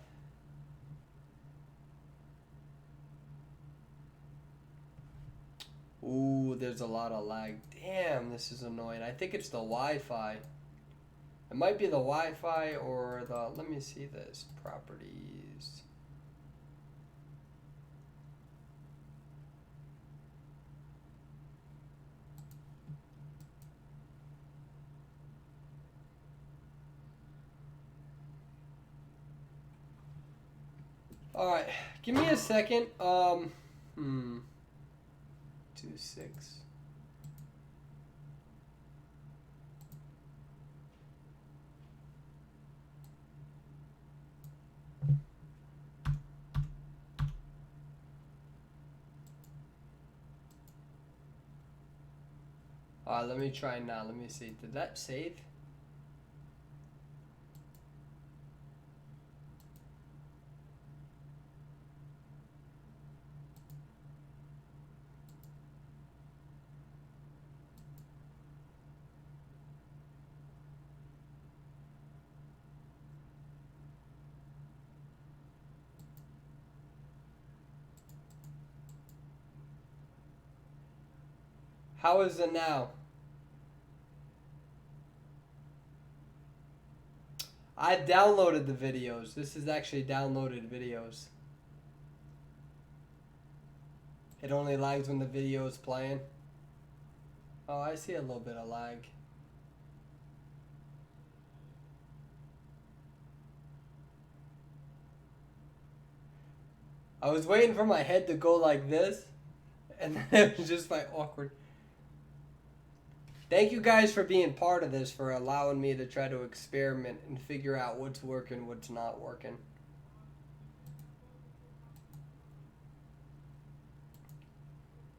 Ooh, there's a lot of lag. Damn, this is annoying. I think it's the Wi-Fi. It might be the Wi-Fi or the... Let me see this. Properties. Alright, give me a second. 2-6. Alright, let me try now. Let me see. Did that save? How is it now? I downloaded the videos. This is actually downloaded videos. It only lags when the video is playing. Oh, I see a little bit of lag. I was waiting for my head to go like this, and then it was just like awkward. Thank you guys for being part of this, for allowing me to try to experiment and figure out what's working, what's not working.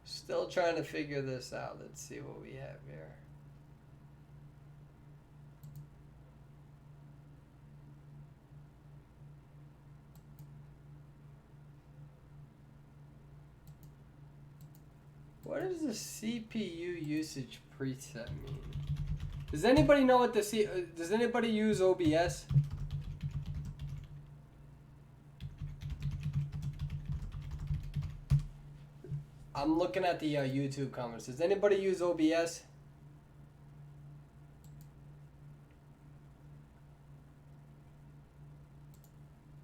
Still trying to figure this out. Let's see what we have here. What does the CPU usage preset mean? Does anybody know what does anybody use OBS? I'm looking at the YouTube comments. Does anybody use OBS?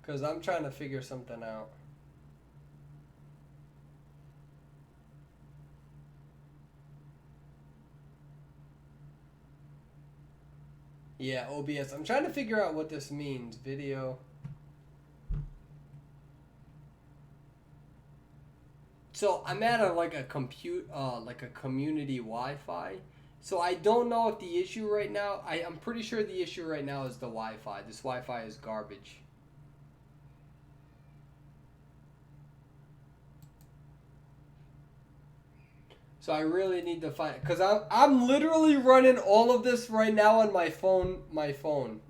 Because I'm trying to figure something out. Yeah, OBS. I'm trying to figure out what this means. Video. So I'm at like a community Wi-Fi. So I don't know if the issue right now. I'm pretty sure the issue right now is the Wi-Fi. This Wi-Fi is garbage. So I really need to find, because I'm literally running all of this right now on my phone.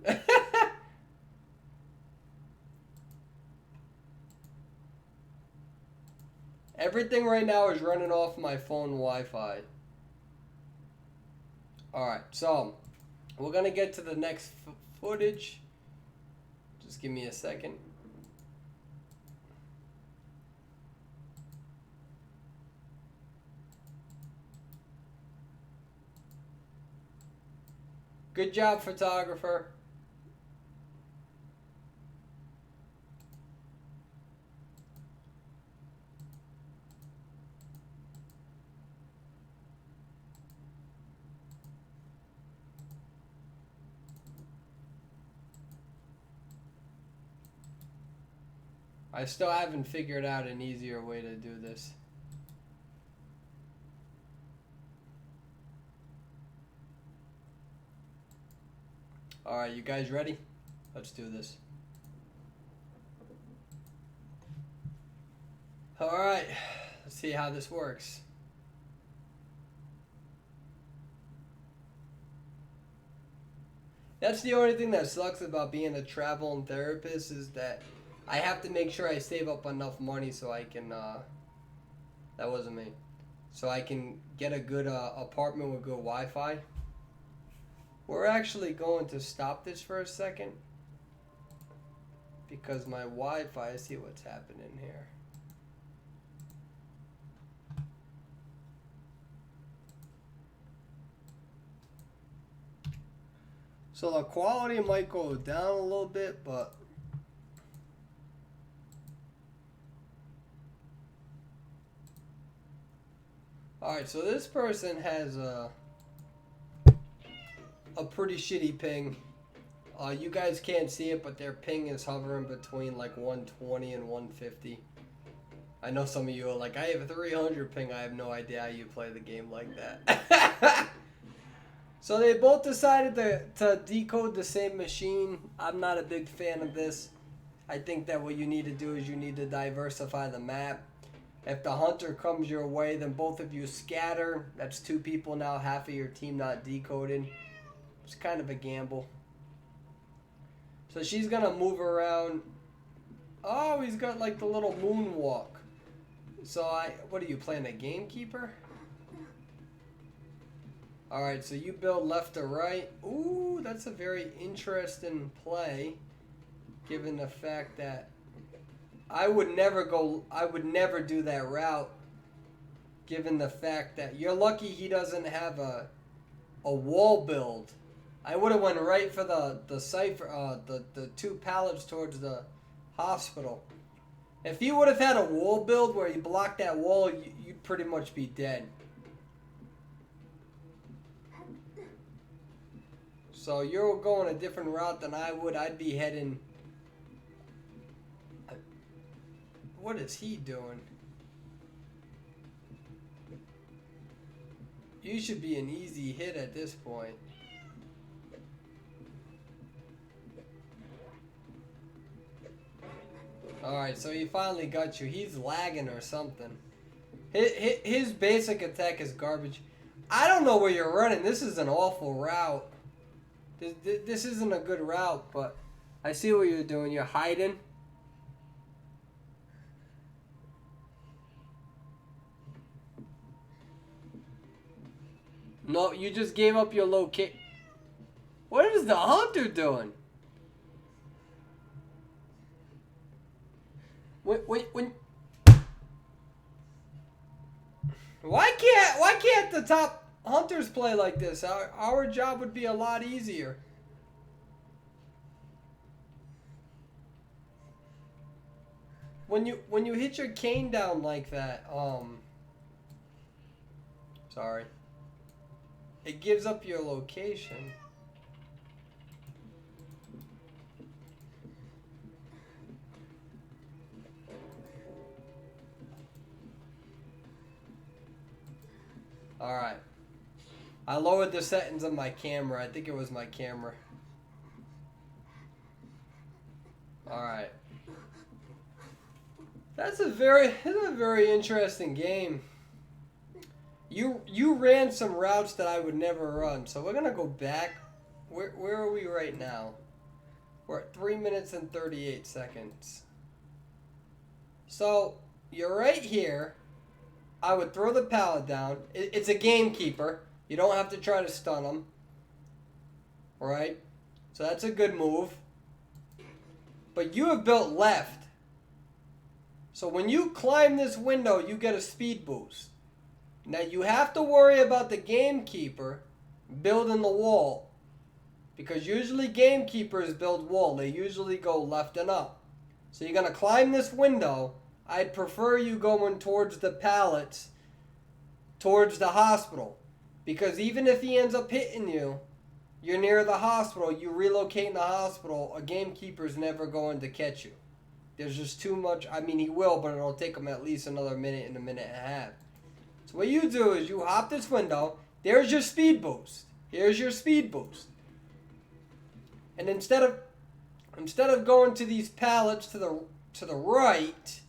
Everything right now is running off my phone Wi-Fi. Alright, so we're going to get to the next footage. Just give me a second. Good job, photographer. I still haven't figured out an easier way to do this. Alright, you guys ready? Let's do this. Alright, let's see how this works. That's the only thing that sucks about being a traveling therapist, is that I have to make sure I save up enough money so I can, that wasn't me, so I can get a good apartment with good Wi-Fi. We're actually going to stop this for a second because my Wi-Fi, I see what's happening here. So the quality might go down a little bit, but alright, so this person has a pretty shitty ping. You guys can't see it, but their ping is hovering between like 120 and 150. I know some of you are like, I have a 300 ping. I have no idea how you play the game like that. So they both decided to decode the same machine. I'm not a big fan of this. I think that what you need to do is you need to diversify the map. If the hunter comes your way, then both of you scatter. That's two people now, half of your team not decoded. It's kind of a gamble. So she's going to move around. Oh, he's got like the little moonwalk. So what are you playing, a gamekeeper? Alright, so you build left to right. Ooh, that's a very interesting play, given the fact that I would never do that route, given the fact that you're lucky he doesn't have a wall build. I would have went right for the cipher, the two pallets towards the hospital. If he would have had a wall build where he blocked that wall, you'd pretty much be dead. So you're going a different route than I would. I'd be heading... What is he doing? You should be an easy hit at this point. Alright, so he finally got you. He's lagging or something. His basic attack is garbage. I don't know where you're running. This is an awful route. This isn't a good route, but I see what you're doing. You're hiding. No, you just gave up your location. What is the hunter doing? When why can't the top hunters play like this? Our job would be a lot easier. When you hit your cane down like that, sorry. It gives up your location. Alright. I lowered the settings on my camera. I think it was my camera. Alright. That's a very interesting game. You ran some routes that I would never run. So we're gonna go back. Where are we right now? We're at 3 minutes and 38 seconds. So you're right here. I would throw the pallet down. It's a gamekeeper. You don't have to try to stun him. Right? So that's a good move. But you have built left. So when you climb this window, you get a speed boost. Now you have to worry about the gamekeeper building the wall. Because usually gamekeepers build wall. They usually go left and up. So you're going to climb this window. I'd prefer you going towards the pallets, towards the hospital. Because even if he ends up hitting you, you're near the hospital, you relocate in the hospital, a gamekeeper's never going to catch you. There's just too much. I mean, he will, but it'll take him at least another minute and a minute and a half. So what you do is you hop this window. There's your speed boost. Here's your speed boost. And instead of going to these pallets to the right,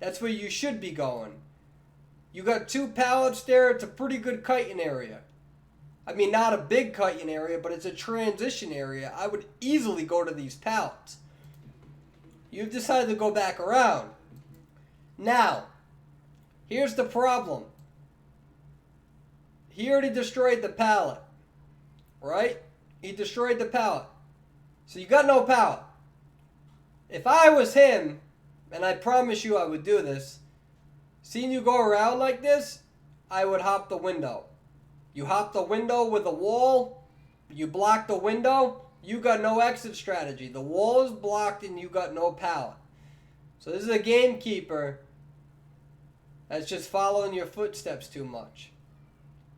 that's where you should be going. You got 2 pallets there. It's a pretty good kiting area. I mean, not a big kiting area, but it's a transition area. I would easily go to these pallets. You've decided to go back around. Now, here's the problem. He already destroyed the pallet. Right? He destroyed the pallet. So you got no pallet. If I was him, and I promise you I would do this, seeing you go around like this, I would hop the window. You hop the window with a wall, you block the window, you got no exit strategy. The wall is blocked and you got no pallet. So this is a gamekeeper that's just following your footsteps too much.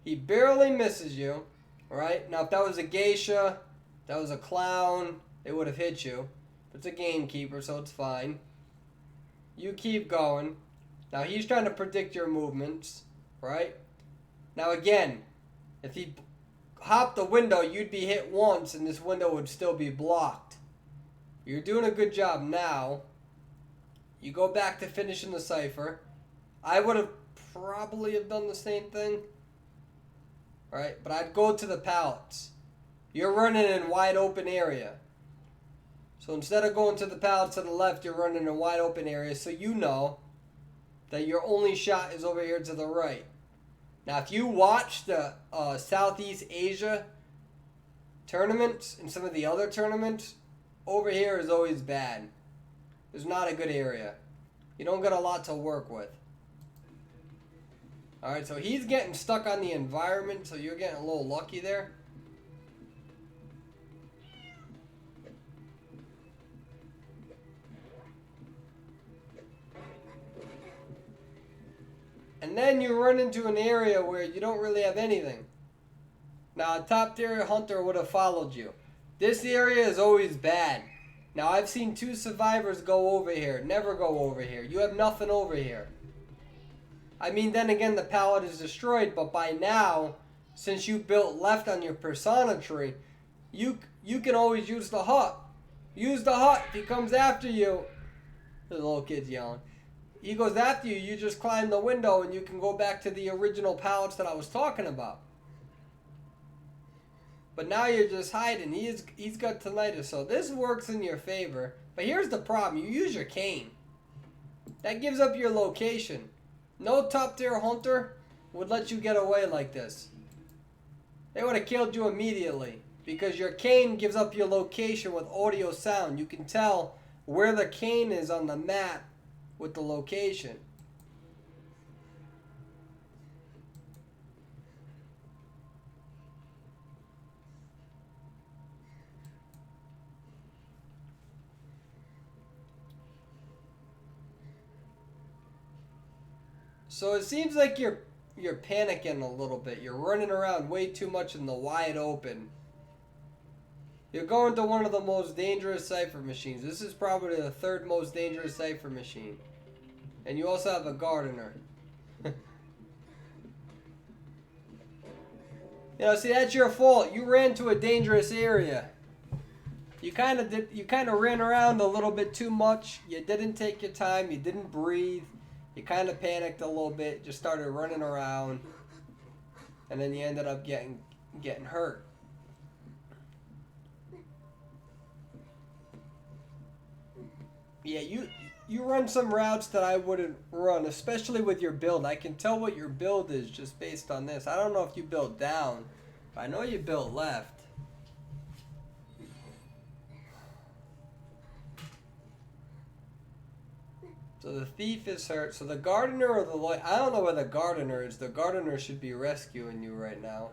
He barely misses you, right? Now if that was a geisha, that was a clown, it would have hit you. But it's a gamekeeper, so it's fine. You keep going. Now he's trying to predict your movements, right? Now again, if he hopped the window, you'd be hit once and this window would still be blocked. You're doing a good job now. You go back to finishing the cipher. I would have probably have done the same thing, right? But I'd go to the pallets. You're running in wide open area. So instead of going to the pallets to the left, you're running in a wide open area, so you know that your only shot is over here to the right. Now, if you watch the Southeast Asia tournaments and some of the other tournaments, over here is always bad. It's not a good area. You don't got a lot to work with. Alright, so he's getting stuck on the environment, so you're getting a little lucky there. And then you run into an area where you don't really have anything. Now, a top tier hunter would have followed you. This area is always bad. Now, I've seen 2 survivors go over here. Never go over here. You have nothing over here. I mean, then again, the pallet is destroyed. But by now, since you built left on your persona tree, you can always use the hut. Use the hut. If he comes after you, the little kid's yelling. He goes after you, you just climb the window and you can go back to the original pallets that I was talking about. But now you're just hiding. He's got tinnitus, so this works in your favor. But here's the problem. You use your cane. That gives up your location. No top tier hunter would let you get away like this. They would have killed you immediately. Because your cane gives up your location with audio sound. You can tell where the cane is on the map with the location. So it seems like you're panicking a little bit. You're running around way too much in the wide open. You're going to one of the most dangerous cipher machines. This is probably the third most dangerous cipher machine. And you also have a gardener. You know, see, that's your fault. You ran to a dangerous area. You kind of ran around a little bit too much. You didn't take your time. You didn't breathe. You kind of panicked a little bit. Just started running around, and then you ended up getting hurt. Yeah, you run some routes that I wouldn't run, especially with your build. I can tell what your build is just based on this. I don't know if you built down, but I know you built left. So the thief is hurt. So the gardener or the lawyer, I don't know where the gardener is. The gardener should be rescuing you right now.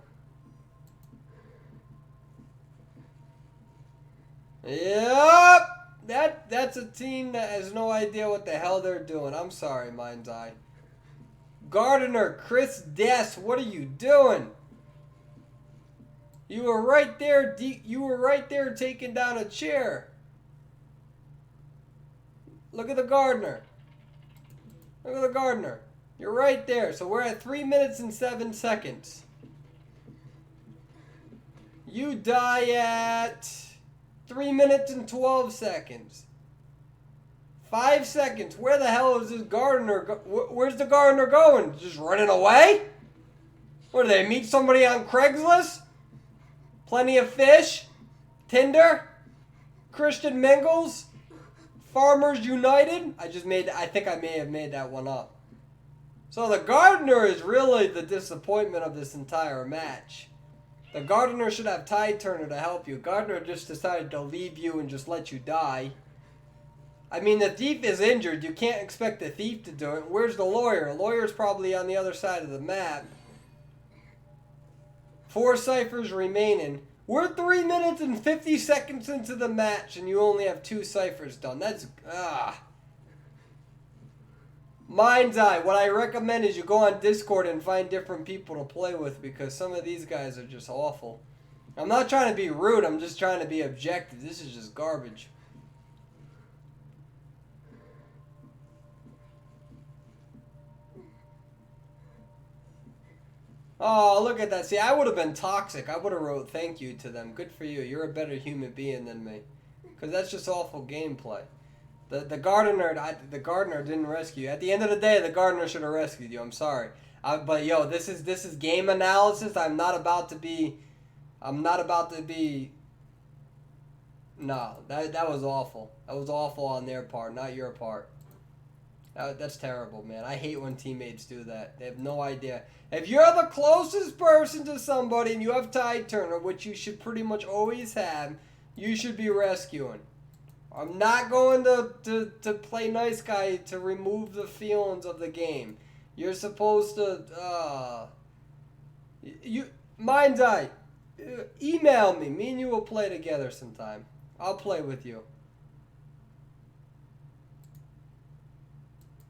Yep! That's a team that has no idea what the hell they're doing. I'm sorry, Mind's Eye. Gardener, Chris Dess, what are you doing? You were right there. You were right there taking down a chair. Look at the gardener. Look at the gardener. You're right there. So we're at 3 minutes and 7 seconds. You die at 3 minutes and 12 seconds. 5 seconds. Where the hell is this gardener? Where's the gardener going? Just running away? What, do they meet somebody on Craigslist? Plenty of fish? Tinder? Christian Mingles? Farmers United? I think I may have made that one up. So the gardener is really the disappointment of this entire match. The gardener should have Tide Turner to help you. Gardener just decided to leave you and just let you die. I mean, the thief is injured. You can't expect the thief to do it. Where's the lawyer? The lawyer's probably on the other side of the map. 4 ciphers remaining. We're 3 minutes and 50 seconds into the match, and you only have 2 ciphers done. That's, Mind's Eye, what I recommend is you go on Discord and find different people to play with, because some of these guys are just awful. I'm not trying to be rude, I'm just trying to be objective. This is just garbage. Oh, look at that. See, I would have been toxic. I would have wrote thank you to them. Good for you. You're a better human being than me. Because that's just awful gameplay. The gardener didn't rescue you. At the end of the day, the gardener should have rescued you. I'm sorry. But yo, this is game analysis. I'm not about to be. No, that was awful. That was awful on their part, not your part. That's terrible, man. I hate when teammates do that. They have no idea. If you're the closest person to somebody and you have Tide Turner, which you should pretty much always have, you should be rescuing. I'm not going to play nice guy to remove the feelings of the game. You're supposed to, Mind's Eye, email me. Me and you will play together sometime. I'll play with you.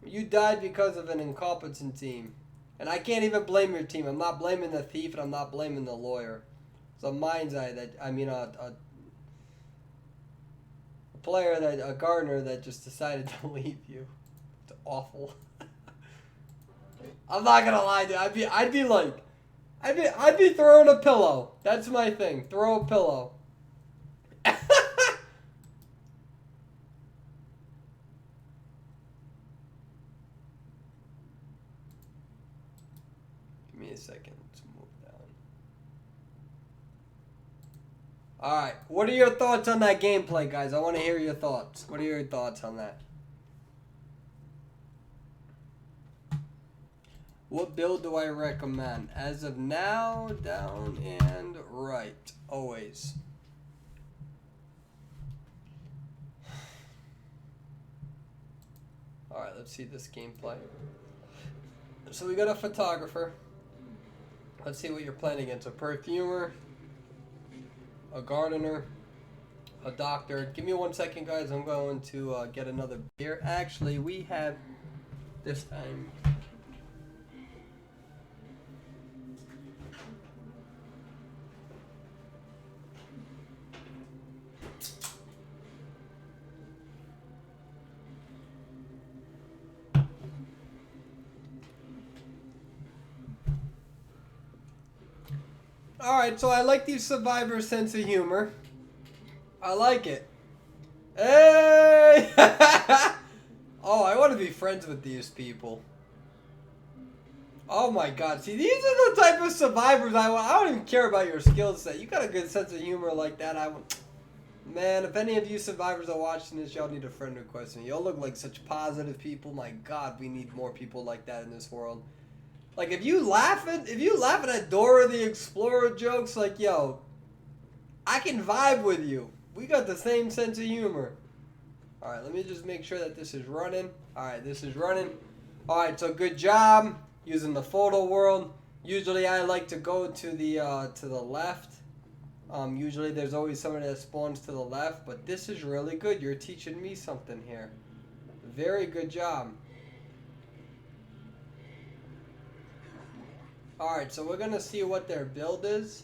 You died because of an incompetent team. And I can't even blame your team. I'm not blaming the thief and I'm not blaming the lawyer. It's a Mind's Eye a gardener that just decided to leave you. It's awful. I'm not gonna lie, dude. I'd be throwing a pillow. That's my thing. Throw a pillow. Give me a second to move down. Alright, what are your thoughts on that gameplay, guys? I want to hear your thoughts. What are your thoughts on that? What build do I recommend? As of now, down and right. Always. Alright, let's see this gameplay. So we got a photographer. Let's see what you're playing against. A perfumer, a gardener, a doctor. Give me 1 second, guys. I'm going to get another beer. Actually, we have this time. Alright, so I like these survivors' sense of humor. I like it. Hey! Oh, I want to be friends with these people. Oh my god, see, these are the type of survivors I want. I don't even care about your skill set. You got a good sense of humor like that. Man, if any of you survivors are watching this, y'all need a friend request me. Y'all look like such positive people. My god, we need more people like that in this world. Like, if you laughing at Dora the Explorer jokes, like, yo, I can vibe with you. We got the same sense of humor. Alright, let me just make sure that this is running. Alright, this is running. Alright, so good job using the photo world. Usually I like to go to the left. Usually there's always somebody that spawns to the left, but this is really good. You're teaching me something here. Very good job. Alright, so we're going to see what their build is.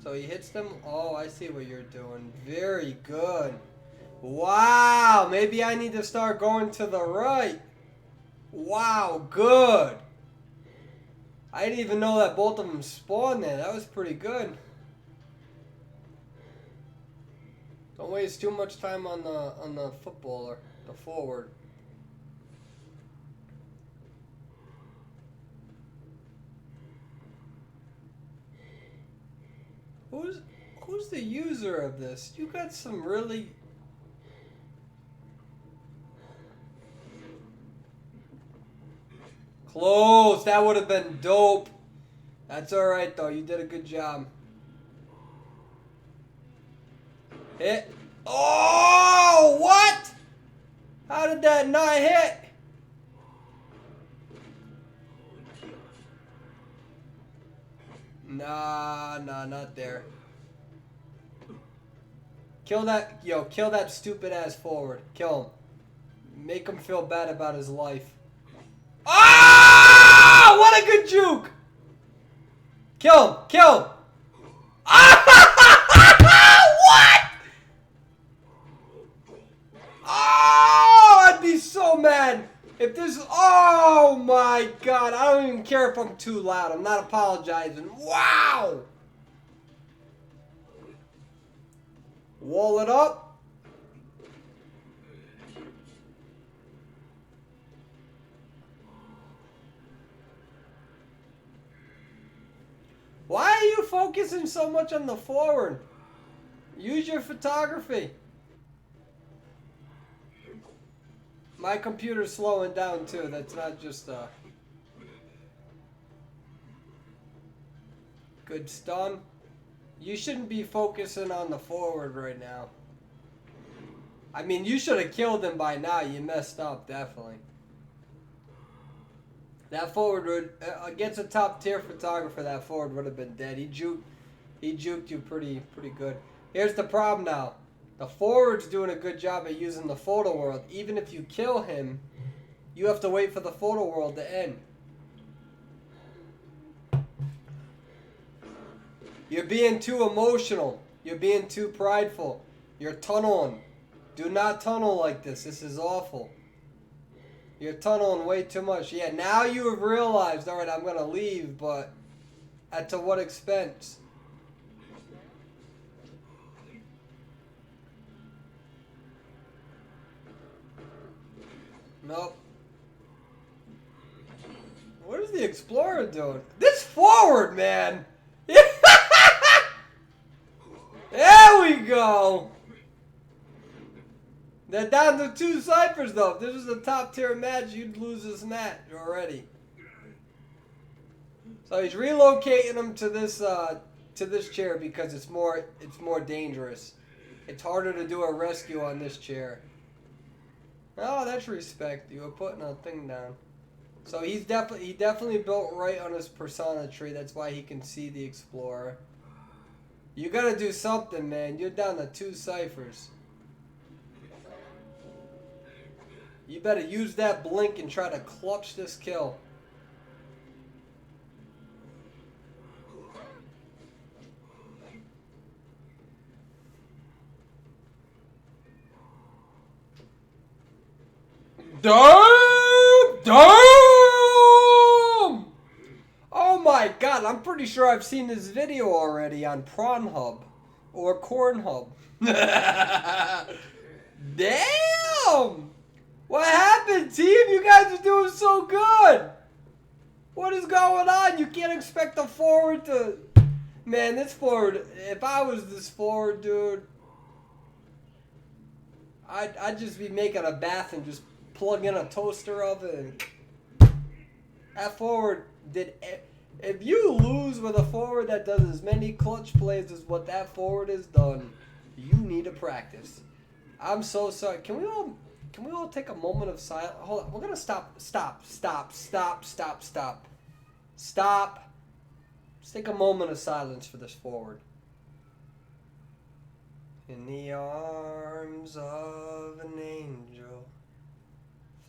So he hits them. Oh, I see what you're doing. Very good. Wow, maybe I need to start going to the right. Wow, good. I didn't even know that both of them spawned there. That was pretty good. Don't waste too much time on the footballer, the forward. Who's the user of this? You got some really... Close! That would have been dope. That's alright though, you did a good job. Hit. Oh! What? How did that not hit? Nah, not there. Kill that, kill that stupid ass forward. Kill him. Make him feel bad about his life. Ah! What a good juke! Kill him, kill him. Ah! What? Oh, I'd be so mad if this. Oh my god! I don't even care if I'm too loud. I'm not apologizing. Wow! Wall it up. Why are you focusing so much on the forward? Use your photography. My computer's slowing down too. That's not just good stun. You shouldn't be focusing on the forward right now. I mean, you should have killed him by now. You messed up, definitely. That forward would, against a top tier photographer, that forward would have been dead. He juked you pretty good. Here's the problem now. The forward's doing a good job at using the photo world. Even if you kill him, you have to wait for the photo world to end. You're being too emotional. You're being too prideful. You're tunneling. Do not tunnel like this. This is awful. You're tunneling way too much. Yeah, now you have realized, alright, I'm going to leave, but to what expense? Nope. What is the Explorer doing? This forward, man! There we go! They're down to 2 ciphers though. If this was a top tier match, you'd lose this match already. So he's relocating him to this chair because it's more dangerous. It's harder to do a rescue on this chair. Oh, that's respect. You were putting a thing down. So he definitely built right on his persona tree. That's why he can see the explorer. You gotta do something, man. You're down to 2 ciphers. You better use that blink and try to clutch this kill. Damn! Oh my god, I'm pretty sure I've seen this video already on Pornhub or Cornhub. Damn! What happened, team? You guys are doing so good. What is going on? You can't expect a forward to... Man, this forward, if I was this forward, dude, I'd just be making a bath and just plug in a toaster oven. That forward did... If you lose with a forward that does as many clutch plays as what that forward has done, you need to practice. I'm so sorry. Can we all take a moment of silence? Hold on. We're gonna stop. Let's take a moment of silence for this forward. In the arms of an angel,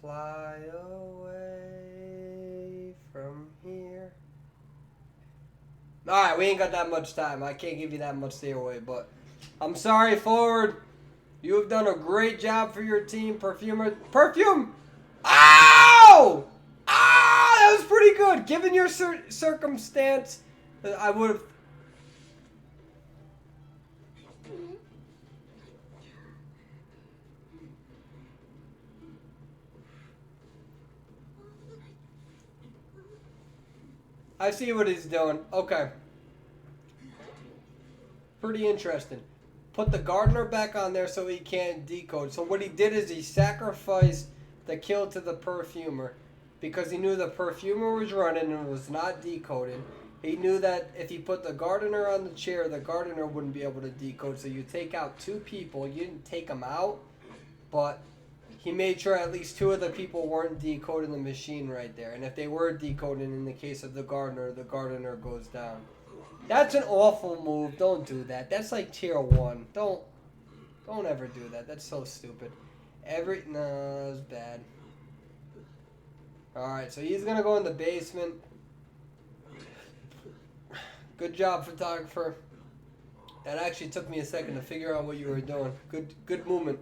fly away from here. Alright, we ain't got that much time. I can't give you that much stay away, but I'm sorry, forward. You have done a great job for your team, Perfume! Ow! Ah, that was pretty good. Given your circumstance, I would have... I see what he's doing. Okay. Pretty interesting. Put the gardener back on there so he can't decode. So what he did is he sacrificed the kill to the perfumer because he knew the perfumer was running and was not decoding. He knew that if he put the gardener on the chair, the gardener wouldn't be able to decode. So you take out 2 people. You didn't take them out, but he made sure at least 2 of the people weren't decoding the machine right there. And if they were decoding, in the case of the gardener goes down. That's an awful move. Don't do that. That's like tier 1. Don't ever do that. That's so stupid. No, that's bad. Alright, so he's gonna go in the basement. Good job, photographer. That actually took me a second to figure out what you were doing. Good movement.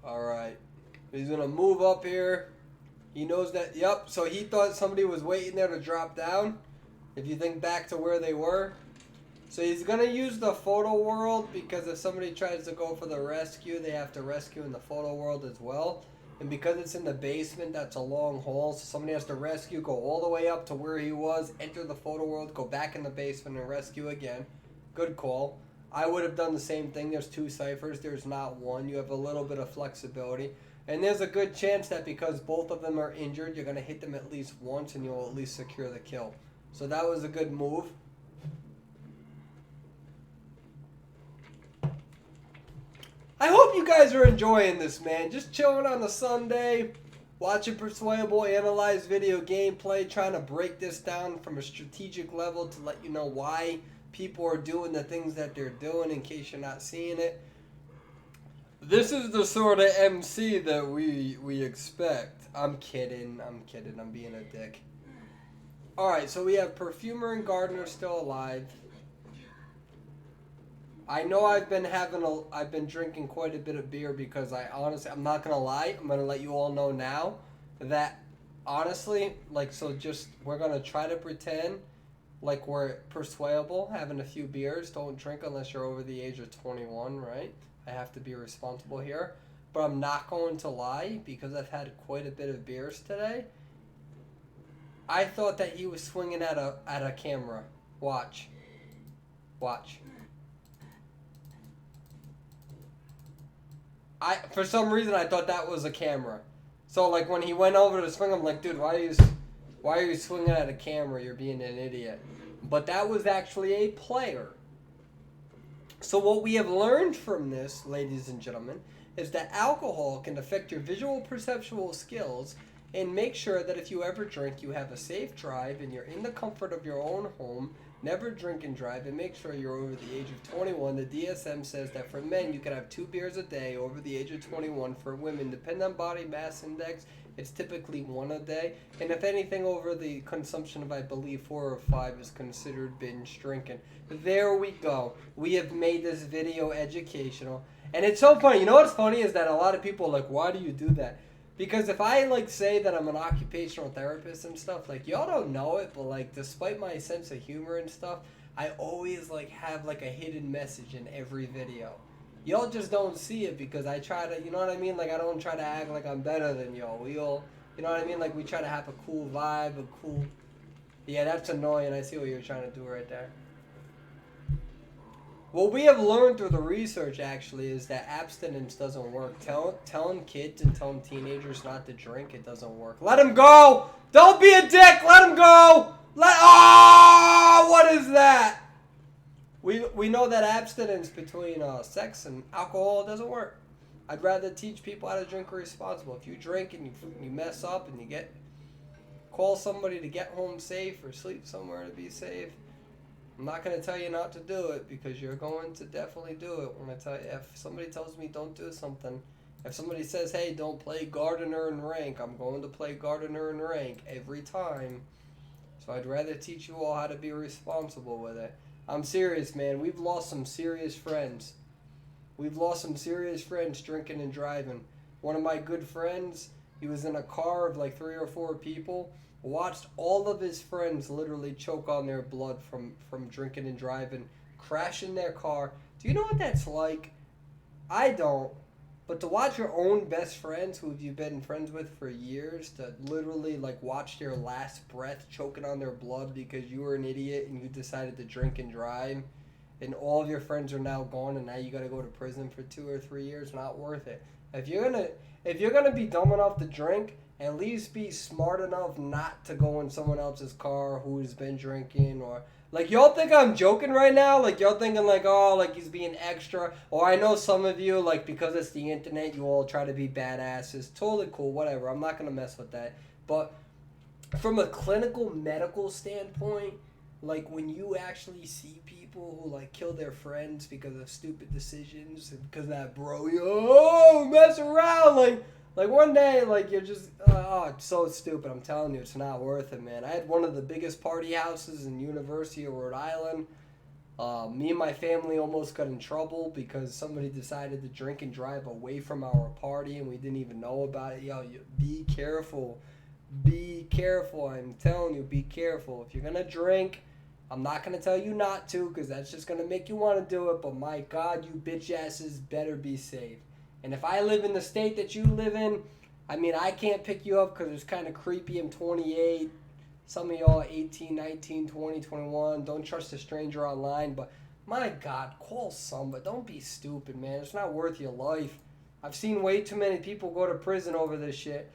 Alright. He's gonna move up here. He knows that, yep, so he thought somebody was waiting there to drop down. If you think back to where they were. So he's going to use the photo world because if somebody tries to go for the rescue, they have to rescue in the photo world as well. And because it's in the basement, that's a long hole. So somebody has to rescue, go all the way up to where he was, enter the photo world, go back in the basement and rescue again. Good call. I would have done the same thing. There's 2 ciphers. There's not 1. You have a little bit of flexibility. And there's a good chance that because both of them are injured, you're going to hit them at least once and you'll at least secure the kill. So that was a good move. I hope you guys are enjoying this, man. Just chilling on a Sunday, watching Perswayable analyze video gameplay, trying to break this down from a strategic level to let you know why people are doing the things that they're doing in case you're not seeing it. This is the sort of MC that we expect. I'm kidding. I'm being a dick. Alright, so we have Perfumer and Gardener still alive. I know I've been drinking quite a bit of beer because I'm not gonna lie, I'm gonna let you all know now that honestly, we're gonna try to pretend like we're Perswayable, having a few beers. Don't drink unless you're over the age of 21, right? I have to be responsible here. But I'm not going to lie, because I've had quite a bit of beers today. I thought that he was swinging at a camera. Watch. Watch. For some reason, I thought that was a camera. So, like, when he went over to swing, I'm like, dude, why are you swinging at a camera? You're being an idiot. But that was actually a player. So what we have learned from this, ladies and gentlemen, is that alcohol can affect your visual perceptual skills, and make sure that if you ever drink, you have a safe drive and you're in the comfort of your own home. Never drink and drive, and make sure you're over the age of 21. The DSM says that for men, you can have 2 beers a day over the age of 21. For women, depending on body mass index, it's typically 1 a day. And if anything over the consumption of, I believe, 4 or 5 is considered binge drinking. There we go. We have made this video educational. And it's so funny. You know what's funny is that a lot of people are like, why do you do that? Because if I, like, say that I'm an occupational therapist and stuff, like, y'all don't know it, but, like, despite my sense of humor and stuff, I always, like, have, like, a hidden message in every video. Y'all just don't see it because I try to, you know what I mean? Like, I don't try to act like I'm better than y'all. We all, you know what I mean? Like, we try to have a cool vibe, a cool... Yeah, that's annoying. I see what you're trying to do right there. What we have learned through the research, actually, is that abstinence doesn't work. Telling kids and telling teenagers not to drink, it doesn't work. Let them go! Don't be a dick! Let them go! Oh! What is that? We know that abstinence between sex and alcohol doesn't work. I'd rather teach people how to drink responsible. If you drink and you mess up and you call somebody to get home safe or sleep somewhere to be safe, I'm not going to tell you not to do it because you're going to definitely do it. When I tell you, if somebody tells me don't do something, if somebody says, hey, don't play gardener and rank, I'm going to play gardener and rank every time. So I'd rather teach you all how to be responsible with it. I'm serious, man. We've lost some serious friends. We've lost some serious friends drinking and driving. One of my good friends, he was in a car of like 3 or 4 people. Watched all of his friends literally choke on their blood from drinking and driving, crash in their car. Do you know what that's like? I don't. But to watch your own best friends who you've been friends with for years, to literally like watch their last breath choking on their blood because you were an idiot and you decided to drink and drive, and all of your friends are now gone and now you got to go to prison for 2 or 3 years, not worth it. If you're gonna be dumb enough to drink, at least be smart enough not to go in someone else's car who's been drinking. Or like, y'all think I'm joking right now? Like, y'all thinking like, oh, like he's being extra. Or I know some of you, like, because it's the internet, you all try to be badasses. Totally cool, whatever. I'm not gonna mess with that. But from a clinical medical standpoint, like when you actually see people who like kill their friends because of stupid decisions and because of that mess around, like one day, like you're just, it's so stupid. I'm telling you, it's not worth it, man. I had one of the biggest party houses in University of Rhode Island. Me and my family almost got in trouble because somebody decided to drink and drive away from our party and we didn't even know about it. Yo, be careful. Be careful. I'm telling you, be careful. If you're going to drink, I'm not going to tell you not to because that's just going to make you want to do it. But my God, you bitch asses better be safe. And if I live in the state that you live in, I mean, I can't pick you up because it's kind of creepy. I'm 28. Some of y'all are 18, 19, 20, 21. Don't trust a stranger online. But my God, call somebody. Don't be stupid, man. It's not worth your life. I've seen way too many people go to prison over this shit.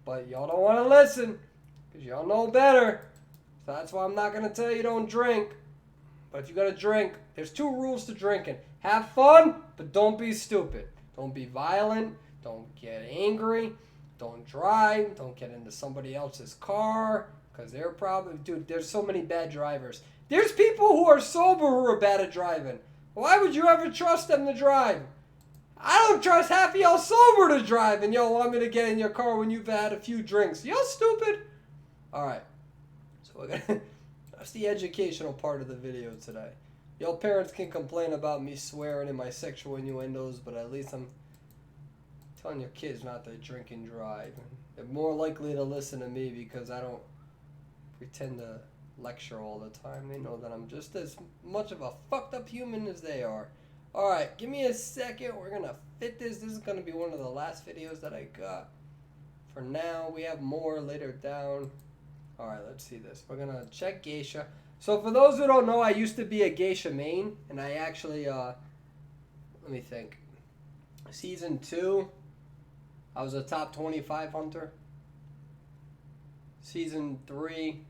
But y'all don't want to listen because y'all know better. So that's why I'm not going to tell you don't drink. But if you got to drink, there's 2 rules to drinking. Have fun, but don't be stupid. Don't be violent. Don't get angry. Don't drive. Don't get into somebody else's car. Because they're probably... Dude, there's so many bad drivers. There's people who are sober who are bad at driving. Why would you ever trust them to drive? I don't trust half of y'all sober to drive. And y'all want me to get in your car when you've had a few drinks. Y'all stupid. Alright. So we're gonna... That's the educational part of the video today. Y'all parents can complain about me swearing and my sexual innuendos, but at least I'm telling your kids not to drink and drive. They're more likely to listen to me because I don't pretend to lecture all the time. They know that I'm just as much of a fucked up human as they are. Alright, give me a second. We're going to fit this. This is going to be one of the last videos that I got. For now, we have more later down. Alright, let's see this. We're going to check Geisha. So for those who don't know, I used to be a geisha main, and I actually let me think. Season 2, I was a top 25 hunter. Season 3,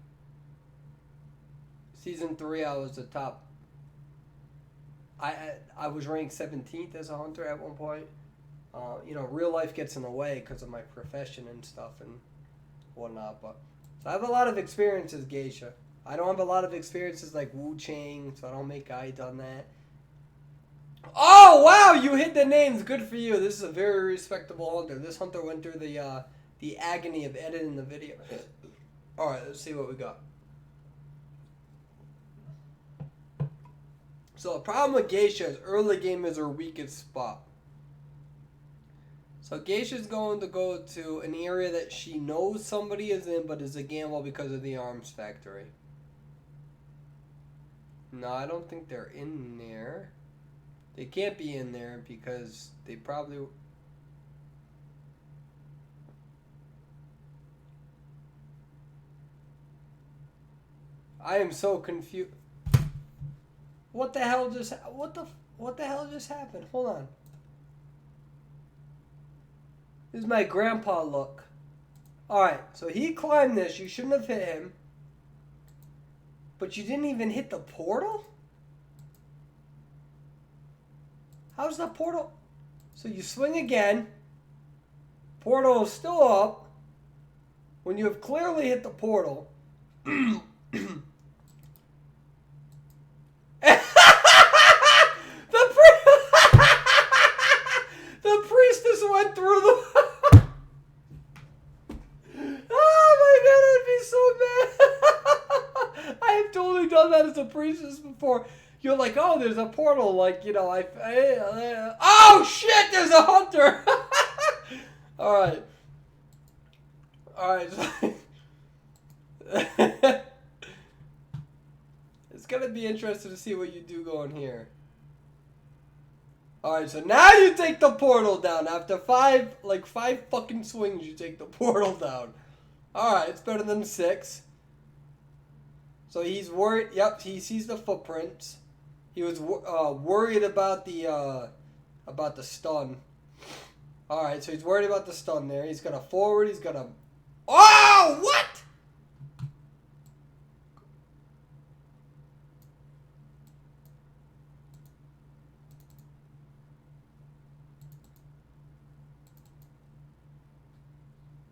I was the top. I was ranked 17th as a hunter at one point. Real life gets in the way because of my profession and stuff and whatnot. But so I have a lot of experience as geisha. I don't have a lot of experiences like Wu Chang, so I don't make guides on that. Oh wow, you hit the names. Good for you. This is a very respectable hunter. This hunter went through the agony of editing the video. All right, let's see what we got. So the problem with geisha is early game is her weakest spot. So Geisha's going to go to an area that she knows somebody is in, but is a gamble because of the arms factory. No, I don't think they're in there. They can't be in there because they probably... I am so confused. What the hell just... What the hell just happened? Hold on. This is my grandpa look. Alright, so he climbed this. You shouldn't have hit him. But you didn't even hit the portal? How's the portal? So you swing again. Portal is still up. When you have clearly hit the portal. The priestess went through the... Oh my god, I'd be so mad. I have totally done that as a priestess before. You're like, oh, there's a portal, like, oh shit, there's a hunter. Alright. Alright. It's gonna be interesting to see what you do going here. Alright, so now you take the portal down. After five fucking swings, you take the portal down. Alright, it's better than 6. So he's worried. Yep, he sees the footprints. He was worried about the stun. Alright, so he's worried about the stun there. He's gonna forward. He's gonna... Oh, what?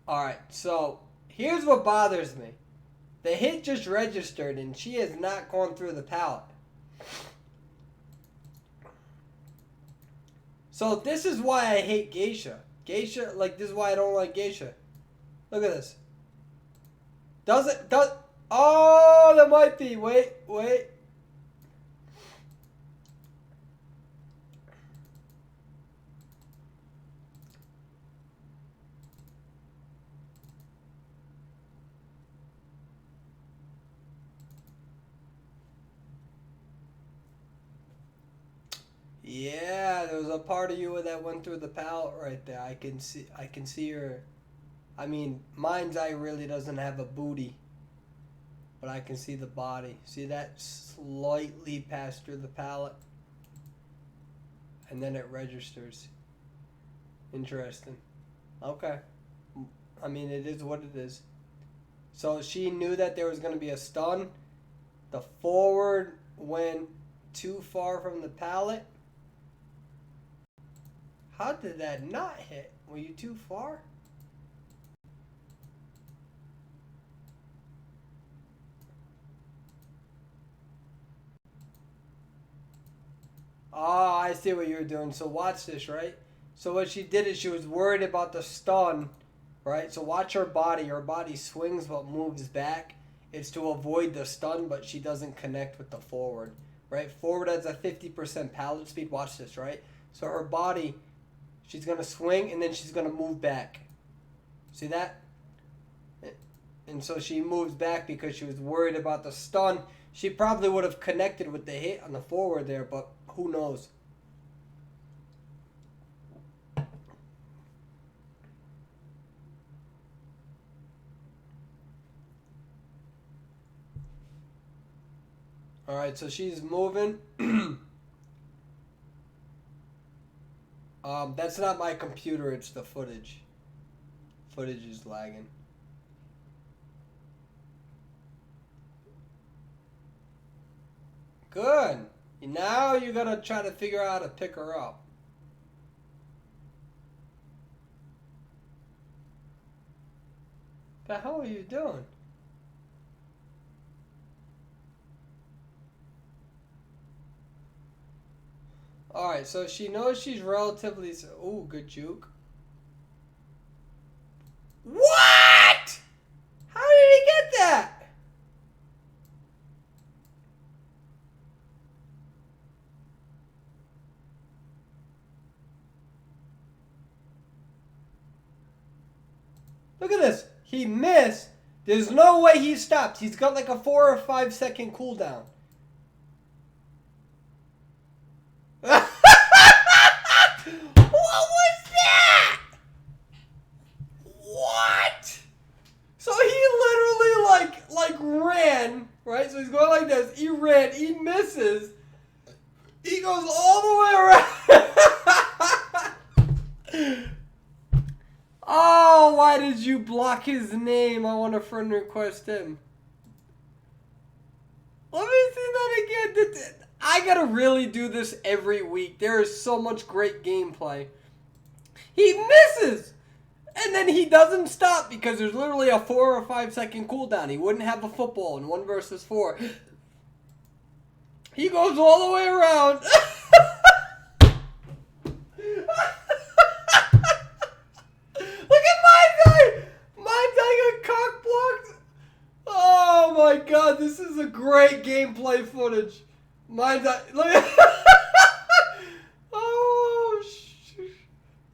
Alright, so here's what bothers me. The hit just registered and she has not gone through the pallet. So this is why I hate geisha. Geisha, like, this is why I don't like geisha. Look at this. Oh, that might be. Wait. Yeah, there was a part of you that went through the pallet right there. I can see her. I mean, mine's eye really doesn't have a booty, but I can see the body. See that slightly passed through the pallet, and then it registers. Interesting. Okay. I mean, it is what it is. So she knew that there was going to be a stun. The forward went too far from the pallet. How did that not hit? Were you too far? Oh, I see what you're doing. So watch this, right? So what she did is she was worried about the stun, right? So watch her body. Her body swings but moves back. It's to avoid the stun, but she doesn't connect with the forward, right? Forward has a 50% pallet speed. Watch this, right? So her body... She's going to swing, and then she's going to move back. See that? And so she moves back because she was worried about the stun. She probably would have connected with the hit on the forward there, but who knows? Alright, so she's moving. That's not my computer, it's the footage. Footage is lagging. Good. Now you gotta try to figure out how to pick her up. The hell are you doing? Alright, so she knows she's relatively... Ooh, good juke. What? How did he get that? Look at this. He missed. There's no way he stopped. He's got like a 4 or 5 second cooldown. What was that? What? So he literally like ran, right? So he's going like this. He ran. He misses. He goes all the way around. Oh, why did you block his name? I want to friend request him. Let me see that again. I gotta really do this every week. There is so much great gameplay. He misses! And then he doesn't stop because there's literally a 4 or 5 second cooldown. He wouldn't have a football in 1 versus 4. He goes all the way around. Look at my guy! My guy got cock blocked. Oh my god, this is a great gameplay footage. My guy, look at oh,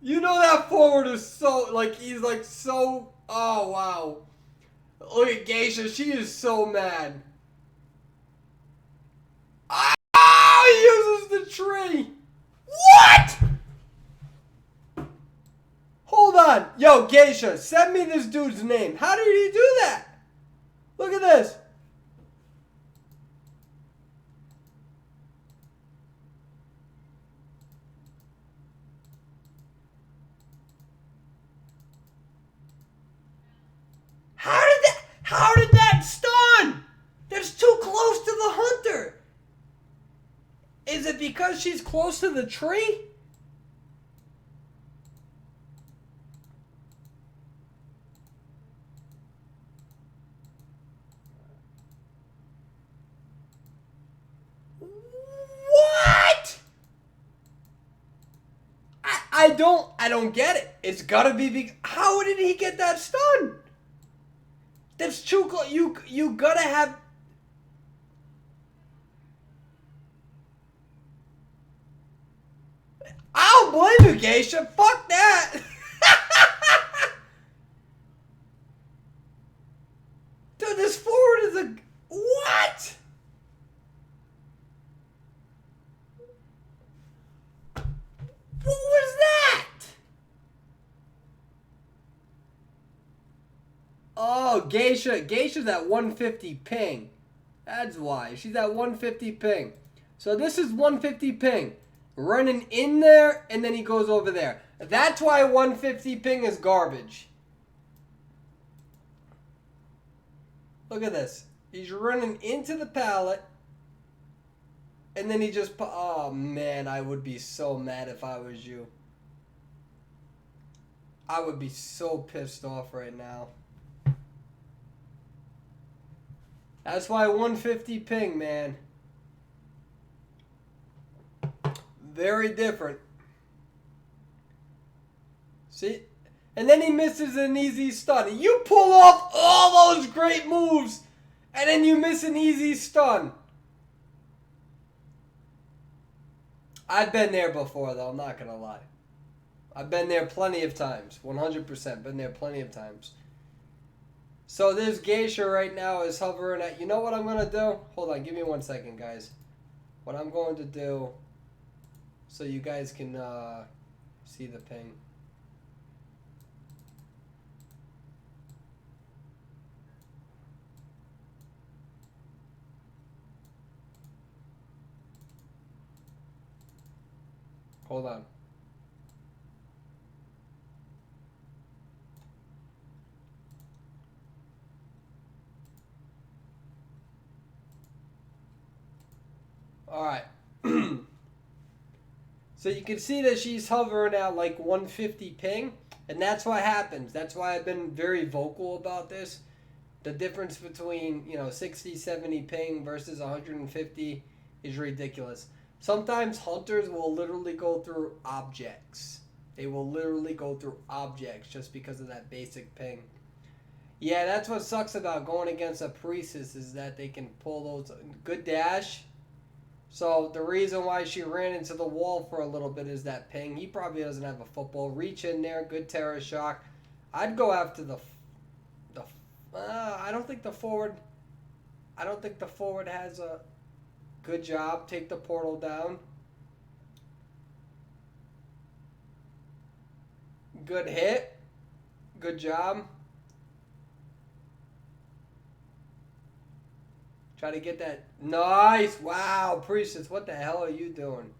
you know that forward is so, like, he's like so, oh wow. Look at Geisha, she is so mad. Oh, he uses the tree. What? Hold on. Yo, Geisha, send me this dude's name. How did he do that? Look at this. How did that stun? That's too close to the hunter. Is it because she's close to the tree? What? I don't get it. It's gotta be how did he get that stun? That's too close. You gotta have. I don't blame you, Geisha. Fuck that. Dude, this forward is a what? What was that? Oh, Geisha's at 150 ping. That's why. She's at 150 ping. So this is 150 ping. Running in there, and then he goes over there. That's why 150 ping is garbage. Look at this. He's running into the pallet, and then he just... Oh, man, I would be so mad if I was you. I would be so pissed off right now. That's why 150 ping, man. Very different. See? And then he misses an easy stun. You pull off all those great moves, and then you miss an easy stun. I've been there before, though. I'm not going to lie. I've been there plenty of times. 100%. Been there plenty of times. So this Geisha right now is hovering at... You know what I'm going to do? Hold on. Give me 1 second, guys. What I'm going to do... So you guys can see the ping. Hold on. Alright. So you can see that she's hovering at like 150 ping. And that's what happens. That's why I've been very vocal about this. The difference between, 60, 70 ping versus 150 is ridiculous. Sometimes hunters will literally go through objects. They will literally go through objects just because of that basic ping. Yeah, that's what sucks about going against a priestess is that they can pull those. Good dash. So the reason why she ran into the wall for a little bit is that ping. He probably doesn't have a football. Reach in there. Good terror shock. I'd go after the I don't think the forward has a good job. Take the portal down. Good hit. Good job. Try to get that. Nice. Wow, Priestess, what the hell are you doing?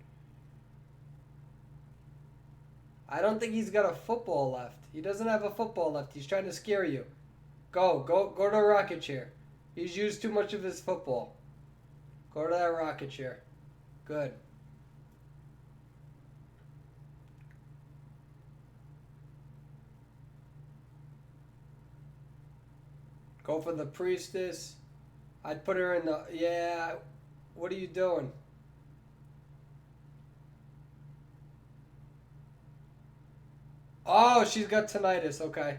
I don't think he's got a football left. He doesn't have a football left. He's trying to scare you. Go to the rocket chair. He's used too much of his football. Go to that rocket chair. Good. Go for the priestess. I'd put her in the... Yeah. What are you doing? Oh, she's got tinnitus. Okay.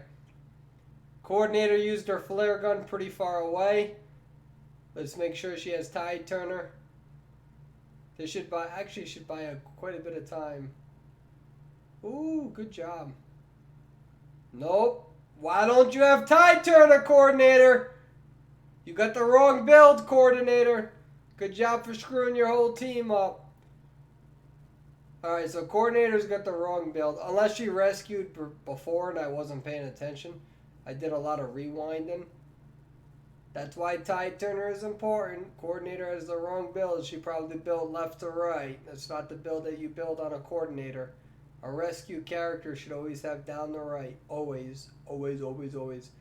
Coordinator used her flare gun pretty far away. Let's make sure she has tide turner. They should buy... Actually, should buy quite a bit of time. Ooh, good job. Nope. Why don't you have tide turner, coordinator? You got the wrong build, coordinator. Good job for screwing your whole team up. Alright, so coordinator's got the wrong build. Unless she rescued before and I wasn't paying attention. I did a lot of rewinding. That's why tide turner is important. Coordinator has the wrong build. She probably built left to right. That's not the build that you build on a coordinator. A rescue character should always have down the right. Always. Always, always, always.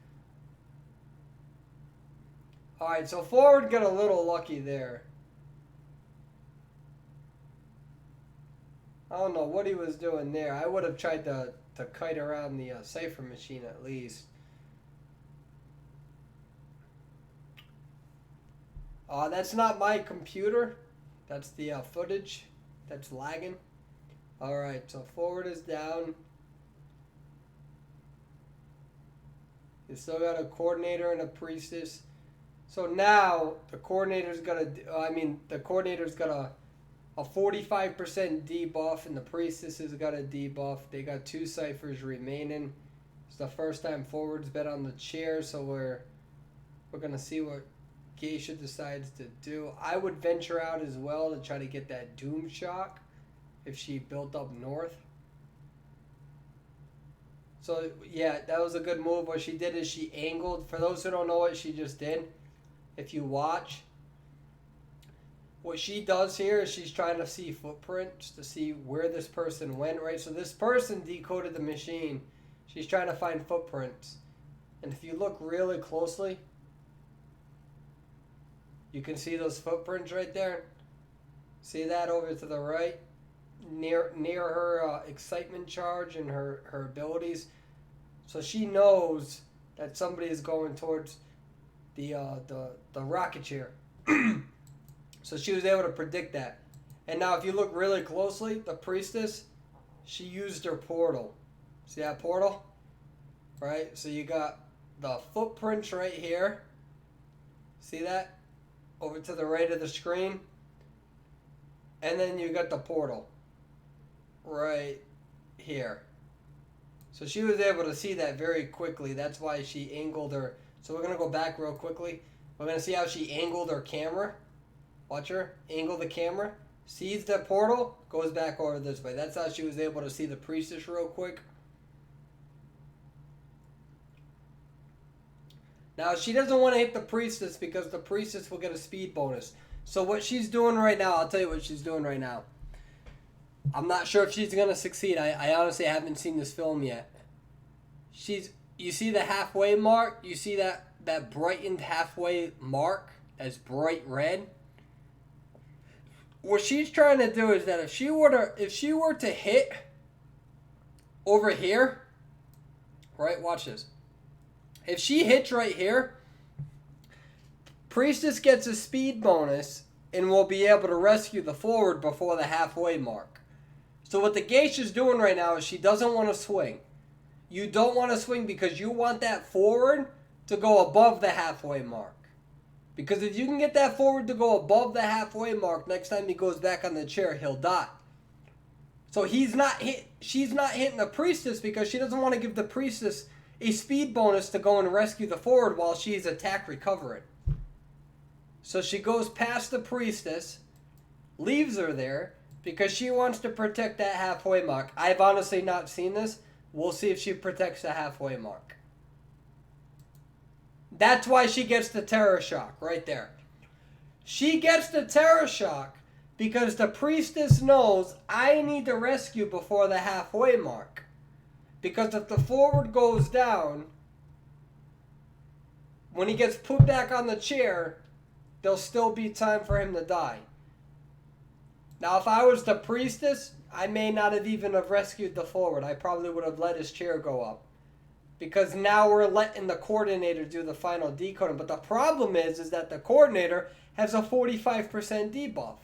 Alright, so forward got a little lucky there. I don't know what he was doing there. I would have tried to kite around the cipher machine at least. That's not my computer. That's the footage that's lagging. Alright, so forward is down. You still got a coordinator and a priestess. So now the coordinator's got a 45% debuff and the priestess has got a debuff. They got 2 ciphers remaining. It's the first time forward's been on the chair, so we're gonna see what Geisha decides to do. I would venture out as well to try to get that doom shock if she built up north. So yeah, that was a good move. What she did is she angled. For those who don't know what she just did, if you watch, what she does here is she's trying to see footprints to see where this person went, right? So this person decoded the machine. She's trying to find footprints. And if you look really closely, you can see those footprints right there. See that over to the right? Near her excitement charge and her abilities. So she knows that somebody is going towards the rocket chair. So she was able to predict that. And now if you look really closely, the priestess, she used her portal. See that portal? Right? So you got the footprints right here. See that? Over to the right of the screen. And then you got the portal. Right here. So she was able to see that very quickly. That's why she angled her. So we're going to go back real quickly. We're going to see how she angled her camera. Watch her. Angle the camera. Sees the portal. Goes back over this way. That's how she was able to see the priestess real quick. Now, she doesn't want to hit the priestess because the priestess will get a speed bonus. So what she's doing right now, I'll tell you what she's doing right now. I'm not sure if she's gonna succeed. I honestly haven't seen this film yet. You see the halfway mark? You see that brightened halfway mark? That's bright red. What she's trying to do is that if she were to hit over here, right? Watch this. If she hits right here, Priestess gets a speed bonus and will be able to rescue the forward before the halfway mark. So what the Geisha's doing right now is she doesn't want to swing. You don't want to swing because you want that forward to go above the halfway mark. Because if you can get that forward to go above the halfway mark, next time he goes back on the chair, he'll die. So she's not hitting the Priestess because she doesn't want to give the Priestess a speed bonus to go and rescue the forward while she's attack recovering. So she goes past the Priestess, leaves her there, because she wants to protect that halfway mark. I've honestly not seen this. We'll see if she protects the halfway mark. That's why she gets the terror shock right there. She gets the terror shock because the Priestess knows I need to rescue before the halfway mark. Because if the forward goes down, when he gets put back on the chair, there'll still be time for him to die. Now, if I was the Priestess, I may not have even have rescued the forward. I probably would have let his chair go up. Because now we're letting the coordinator do the final decoding. But the problem is that the coordinator has a 45% debuff.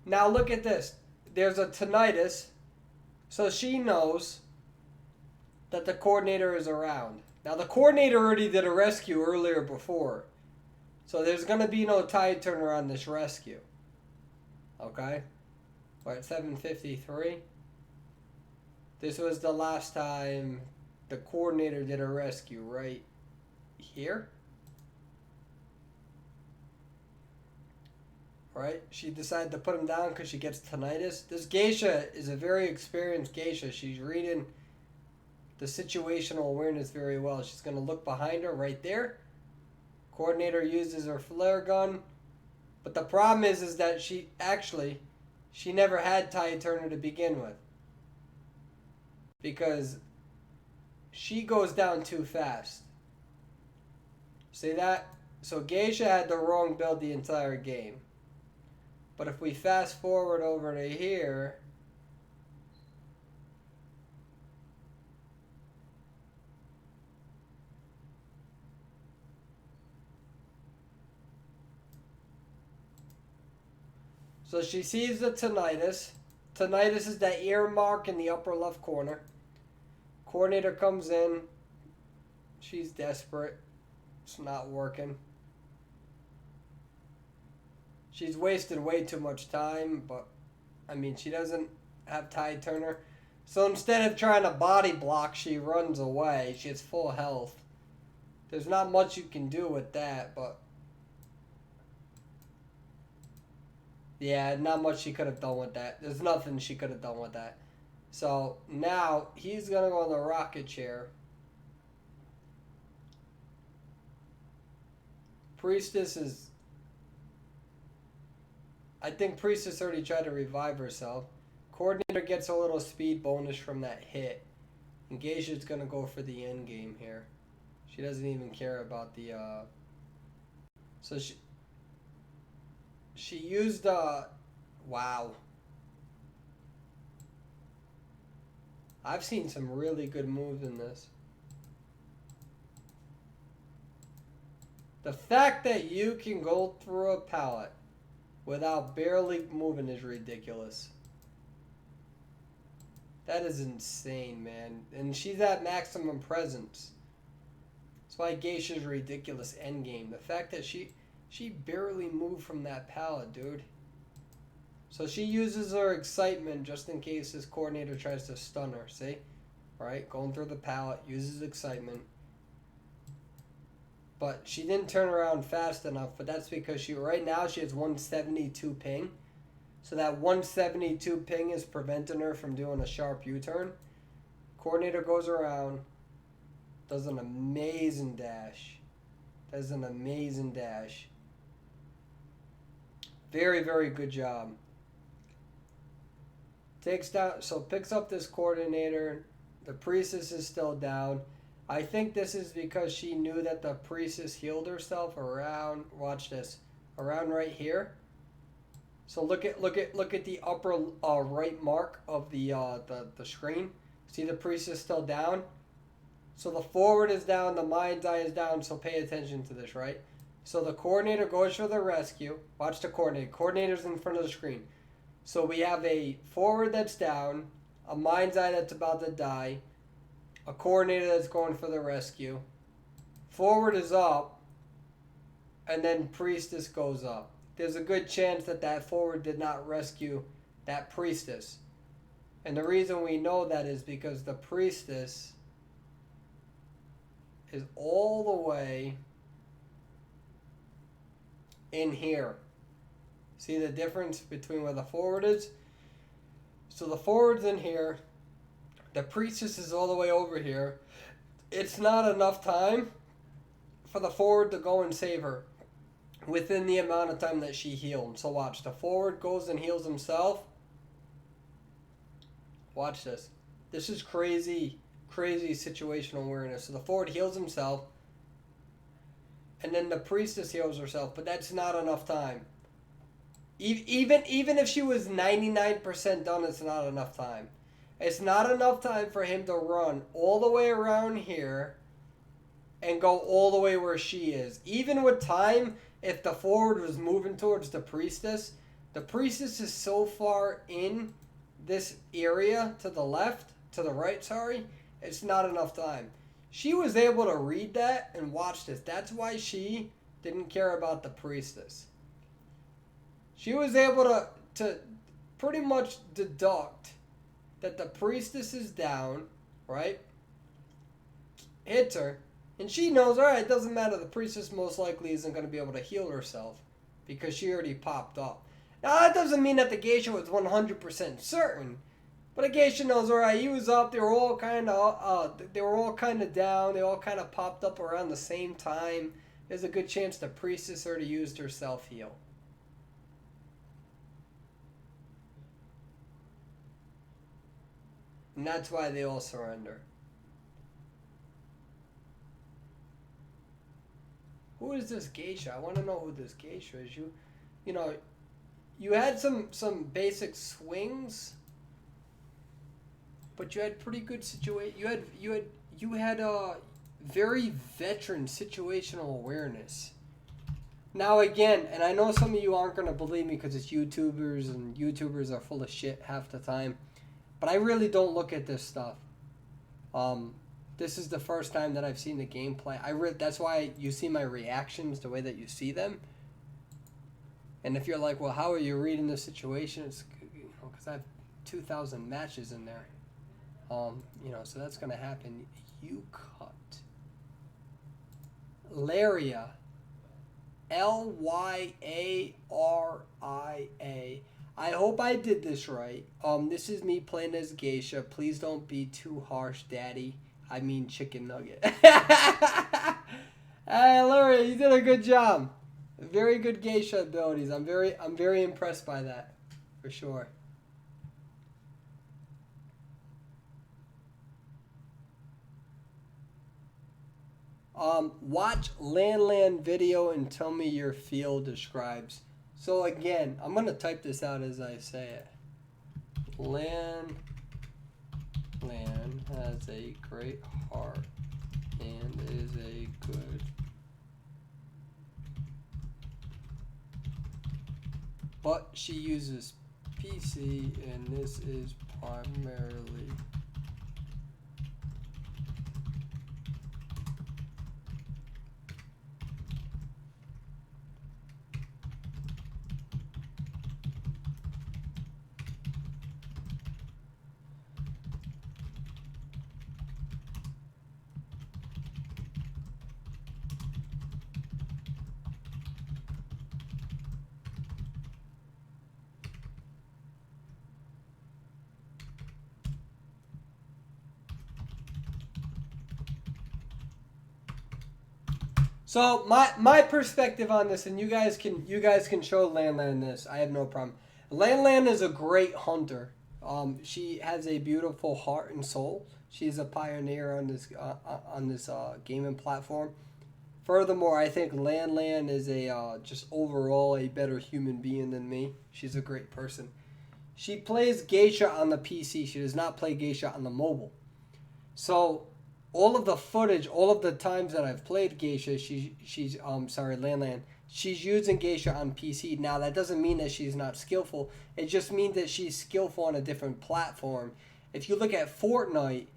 Now look at this. There's a tinnitus. So she knows that the coordinator is around. Now the coordinator already did a rescue earlier before. So there's going to be no tide turner on this rescue. Okay? We're at 7:53. This was the last time the coordinator did a rescue right here. Right? She decided to put him down because she gets tinnitus. This geisha is a very experienced geisha. She's reading the situational awareness very well. She's going to look behind her right there. Coordinator uses her flare gun. But the problem is that she never had tide turner to begin with. Because she goes down too fast. See that? So Geisha had the wrong build the entire game. But if we fast forward over to here, so she sees the tinnitus. Tinnitus is that ear mark in the upper left corner. Coordinator comes in. She's desperate. It's not working. She's wasted way too much time, but I mean, she doesn't have tide turner. So instead of trying to body block, she runs away. She has full health. There's not much you can do with that, but yeah, not much she could have done with that. There's nothing she could have done with that. So now he's going to go in the rocket chair. Priestess is... I think Priestess already tried to revive herself. Coordinator gets a little speed bonus from that hit. And Geisha's going to go for the end game here. She doesn't even care about the... So she used... Wow. I've seen some really good moves in this. The fact that you can go through a pallet without barely moving is ridiculous. That is insane, man. And she's at maximum presence. That's why Geisha's ridiculous endgame. The fact that she barely moved from that pallet, dude. So she uses her excitement just in case this coordinator tries to stun her. See? Right? Going through the pallet, uses excitement. But she didn't turn around fast enough. But that's because right now she has 172 ping. So that 172 ping is preventing her from doing a sharp U-turn. Coordinator goes around. Does an amazing dash. Does an amazing dash. Very, very good job. Takes down, so picks up this coordinator. The priestess is still down. I think this is because she knew that the priestess healed herself around. Watch this, around right here. So look at the upper right mark of the screen. See the priestess still down. So the forward is down, the mind's eye is down. So pay attention to this, right? So the coordinator goes for the rescue. Watch the coordinator. Coordinator's in front of the screen. So we have a forward that's down, a mind's eye that's about to die, a coordinator that's going for the rescue. Forward is up, and then priestess goes up. There's a good chance that that forward did not rescue that priestess. And the reason we know that is because the priestess is all the way in here. See the difference between where the forward is? So the forward's in here. The priestess is all the way over here. It's not enough time for the forward to go and save her within the amount of time that she healed. So watch. The forward goes and heals himself. Watch this. This is crazy, crazy situational awareness. So the forward heals himself. And then the priestess heals herself. But that's not enough time. Even if she was 99% done, it's not enough time. It's not enough time for him to run all the way around here and go all the way where she is. Even with time, if the forward was moving towards the priestess is so far in this area to the left, to the right, sorry, it's not enough time. She was able to read that and watch this. That's why she didn't care about the priestess. She was able to pretty much deduct that the priestess is down, right? Hits her. And she knows, all right, it doesn't matter. The priestess most likely isn't going to be able to heal herself because she already popped up. Now, that doesn't mean that the geisha was 100% certain. But a geisha knows, all right, he was up. They were all kind of down. They all kind of popped up around the same time. There's a good chance the priestess already used her self-heal. And that's why they all surrender. Who is this geisha? I want to know who this geisha is. You know, you had some basic swings, but you had pretty good situation. You had a very veteran situational awareness. Now again, and I know some of you aren't gonna believe me because it's YouTubers and YouTubers are full of shit half the time. But I really don't look at this stuff. This is the first time that I've seen the gameplay. That's why you see my reactions the way that you see them. And if you're like, well, how are you reading the situation? It's because I have 2,000 matches in there. So that's gonna happen. You cut Laria, Lyaria. I hope I did this right. This is me playing as geisha. Please don't be too harsh, Daddy. I mean chicken nugget. Hey, Larry, you did a good job. Very good geisha abilities. I'm very impressed by that, for sure. Watch Lan video and tell me your feel describes. So again, I'm going to type this out as I say it. Lan has a great heart and is a good. But she uses PC and this is primarily. So my perspective on this, and you guys can show Lan this. I have no problem. Lan is a great hunter. She has a beautiful heart and soul. She's a pioneer on this gaming platform. Furthermore, I think Lan Lan is a just overall a better human being than me. She's a great person. She plays Geisha on the PC. She does not play Geisha on the mobile. So all of the footage, all of the times that I've played Geisha, Lan Lan, she's using Geisha on PC. Now that doesn't mean that she's not skillful. It just means that she's skillful on a different platform. If you look at Fortnite,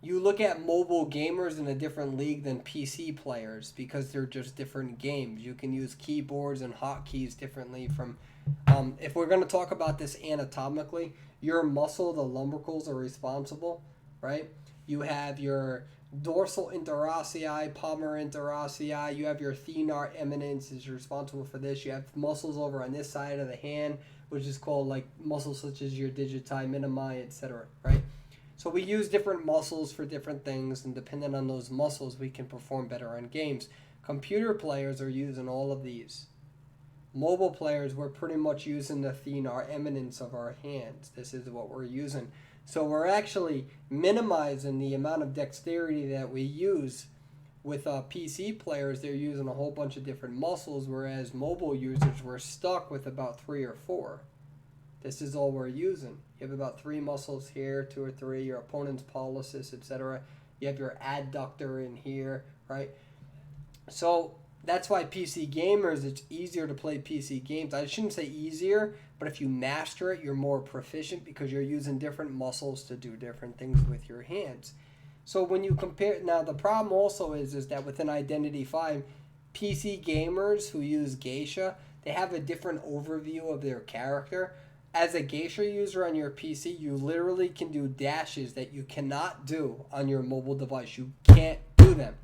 you look at mobile gamers in a different league than PC players because they're just different games. You can use keyboards and hotkeys differently from. If we're going to talk about this anatomically, your muscle, the lumbricals, are responsible, right? You have your dorsal interossei, palmar interossei. You have your thenar eminence is responsible for this. You have muscles over on this side of the hand, which is called like muscles such as your digiti minimi, etc. Right? So we use different muscles for different things, and depending on those muscles, we can perform better on games. Computer players are using all of these. Mobile players, we're pretty much using the thenar eminence of our hands. This is what we're using. So we're actually minimizing the amount of dexterity that we use. With PC players, they're using a whole bunch of different muscles, whereas mobile users, we're stuck with about 3 or 4. This is all we're using. You have about 3 muscles here, 2 or 3, your opponent's pollicis, etc. You have your adductor in here, right? So that's why PC gamers, it's easier to play PC games. I shouldn't say easier, but if you master it, you're more proficient because you're using different muscles to do different things with your hands. So when you compare, now the problem also is that within Identity 5, PC gamers who use Geisha, they have a different overview of their character. As a Geisha user on your PC, you literally can do dashes that you cannot do on your mobile device. You can't do them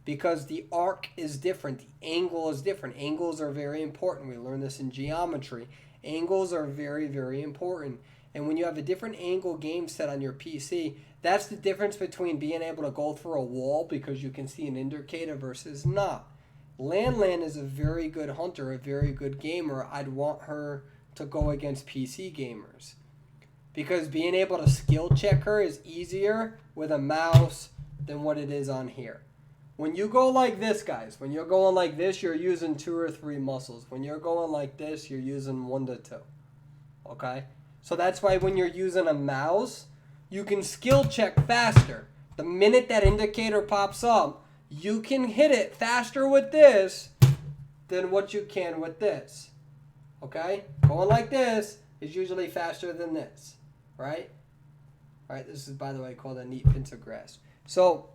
because the arc is different. The angle is different. Angles are very important. We learned this in geometry. Angles are very, very important. And when you have a different angle game set on your PC, that's the difference between being able to go through a wall because you can see an indicator versus not. Lan Lan is a very good hunter, a very good gamer. I'd want her to go against PC gamers because being able to skill check her is easier with a mouse than what it is on here. When you go like this, guys, when you're going like this, you're using 2 or 3 muscles. When you're going like this, you're using 1 to 2. Okay? So that's why when you're using a mouse, you can skill check faster. The minute that indicator pops up, you can hit it faster with this than what you can with this. Okay? Going like this is usually faster than this. Right? Alright, this is, by the way, called a neat pincer grasp. So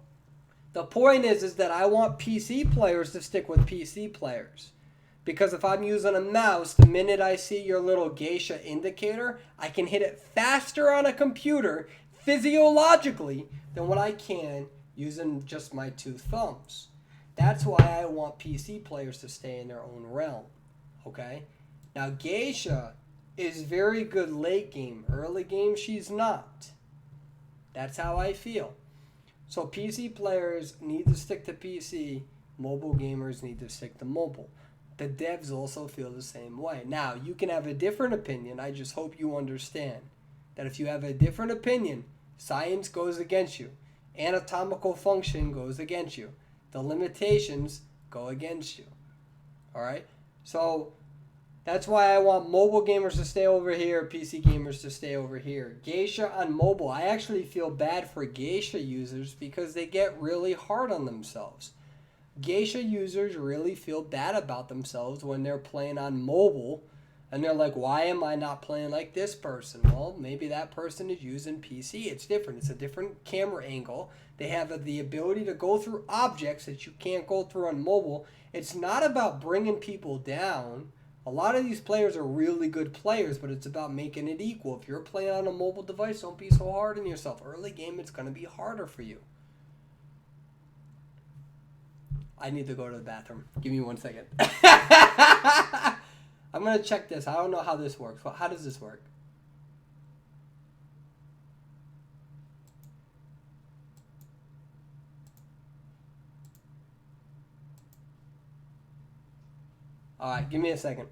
the point is that I want PC players to stick with PC players. Because if I'm using a mouse, the minute I see your little Geisha indicator, I can hit it faster on a computer physiologically than what I can using just my 2 thumbs. That's why I want PC players to stay in their own realm. Okay? Now, Geisha is very good late game. Early game, she's not. That's how I feel. So PC players need to stick to PC. Mobile gamers need to stick to mobile. The devs also feel the same way. Now, you can have a different opinion. I just hope you understand that if you have a different opinion, science goes against you. Anatomical function goes against you. The limitations go against you. All right? So that's why I want mobile gamers to stay over here, PC gamers to stay over here. Geisha on mobile, I actually feel bad for Geisha users because they get really hard on themselves. Geisha users really feel bad about themselves when they're playing on mobile and they're like, why am I not playing like this person? Well, maybe that person is using PC. It's different. It's a different camera angle. They have the ability to go through objects that you can't go through on mobile. It's not about bringing people down. A lot of these players are really good players, but it's about making it equal. If you're playing on a mobile device, don't be so hard on yourself. Early game, it's going to be harder for you. I need to go to the bathroom. Give me 1 second. I'm going to check this. I don't know how this works. How does this work? All right, give me a second.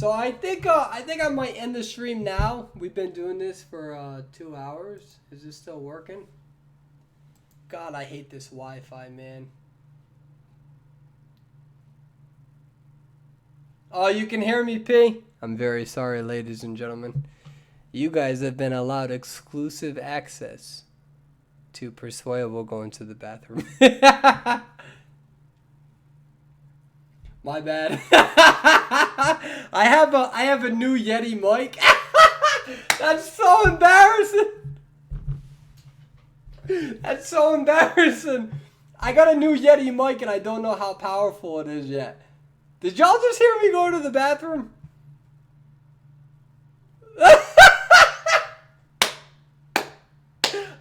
So I think I might end the stream now. We've been doing this for 2 hours. Is this still working? God, I hate this Wi-Fi, man. Oh, you can hear me, P? I'm very sorry, ladies and gentlemen. You guys have been allowed exclusive access to Perswayable going to the bathroom. My bad. I have a new Yeti mic. That's so embarrassing. That's so embarrassing. I got a new Yeti mic and I don't know how powerful it is yet. Did y'all just hear me go to the bathroom?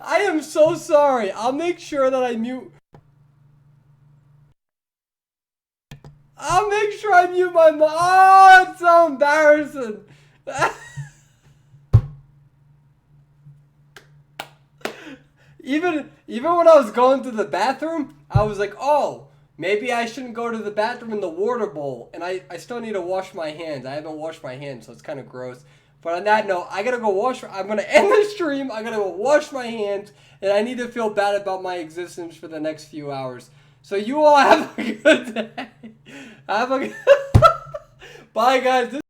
I am so sorry. I'll make sure that I mute. I'll make sure I mute my mic. Oh, it's so embarrassing. Even when I was going to the bathroom, I was like, oh, maybe I shouldn't go to the bathroom in the water bowl. And I still need to wash my hands. I haven't washed my hands, so it's kind of gross. But on that note, I gotta go wash. I'm gonna end the stream. I gotta go wash my hands, and I need to feel bad about my existence for the next few hours. So you all have a good day. Have a Bye, guys.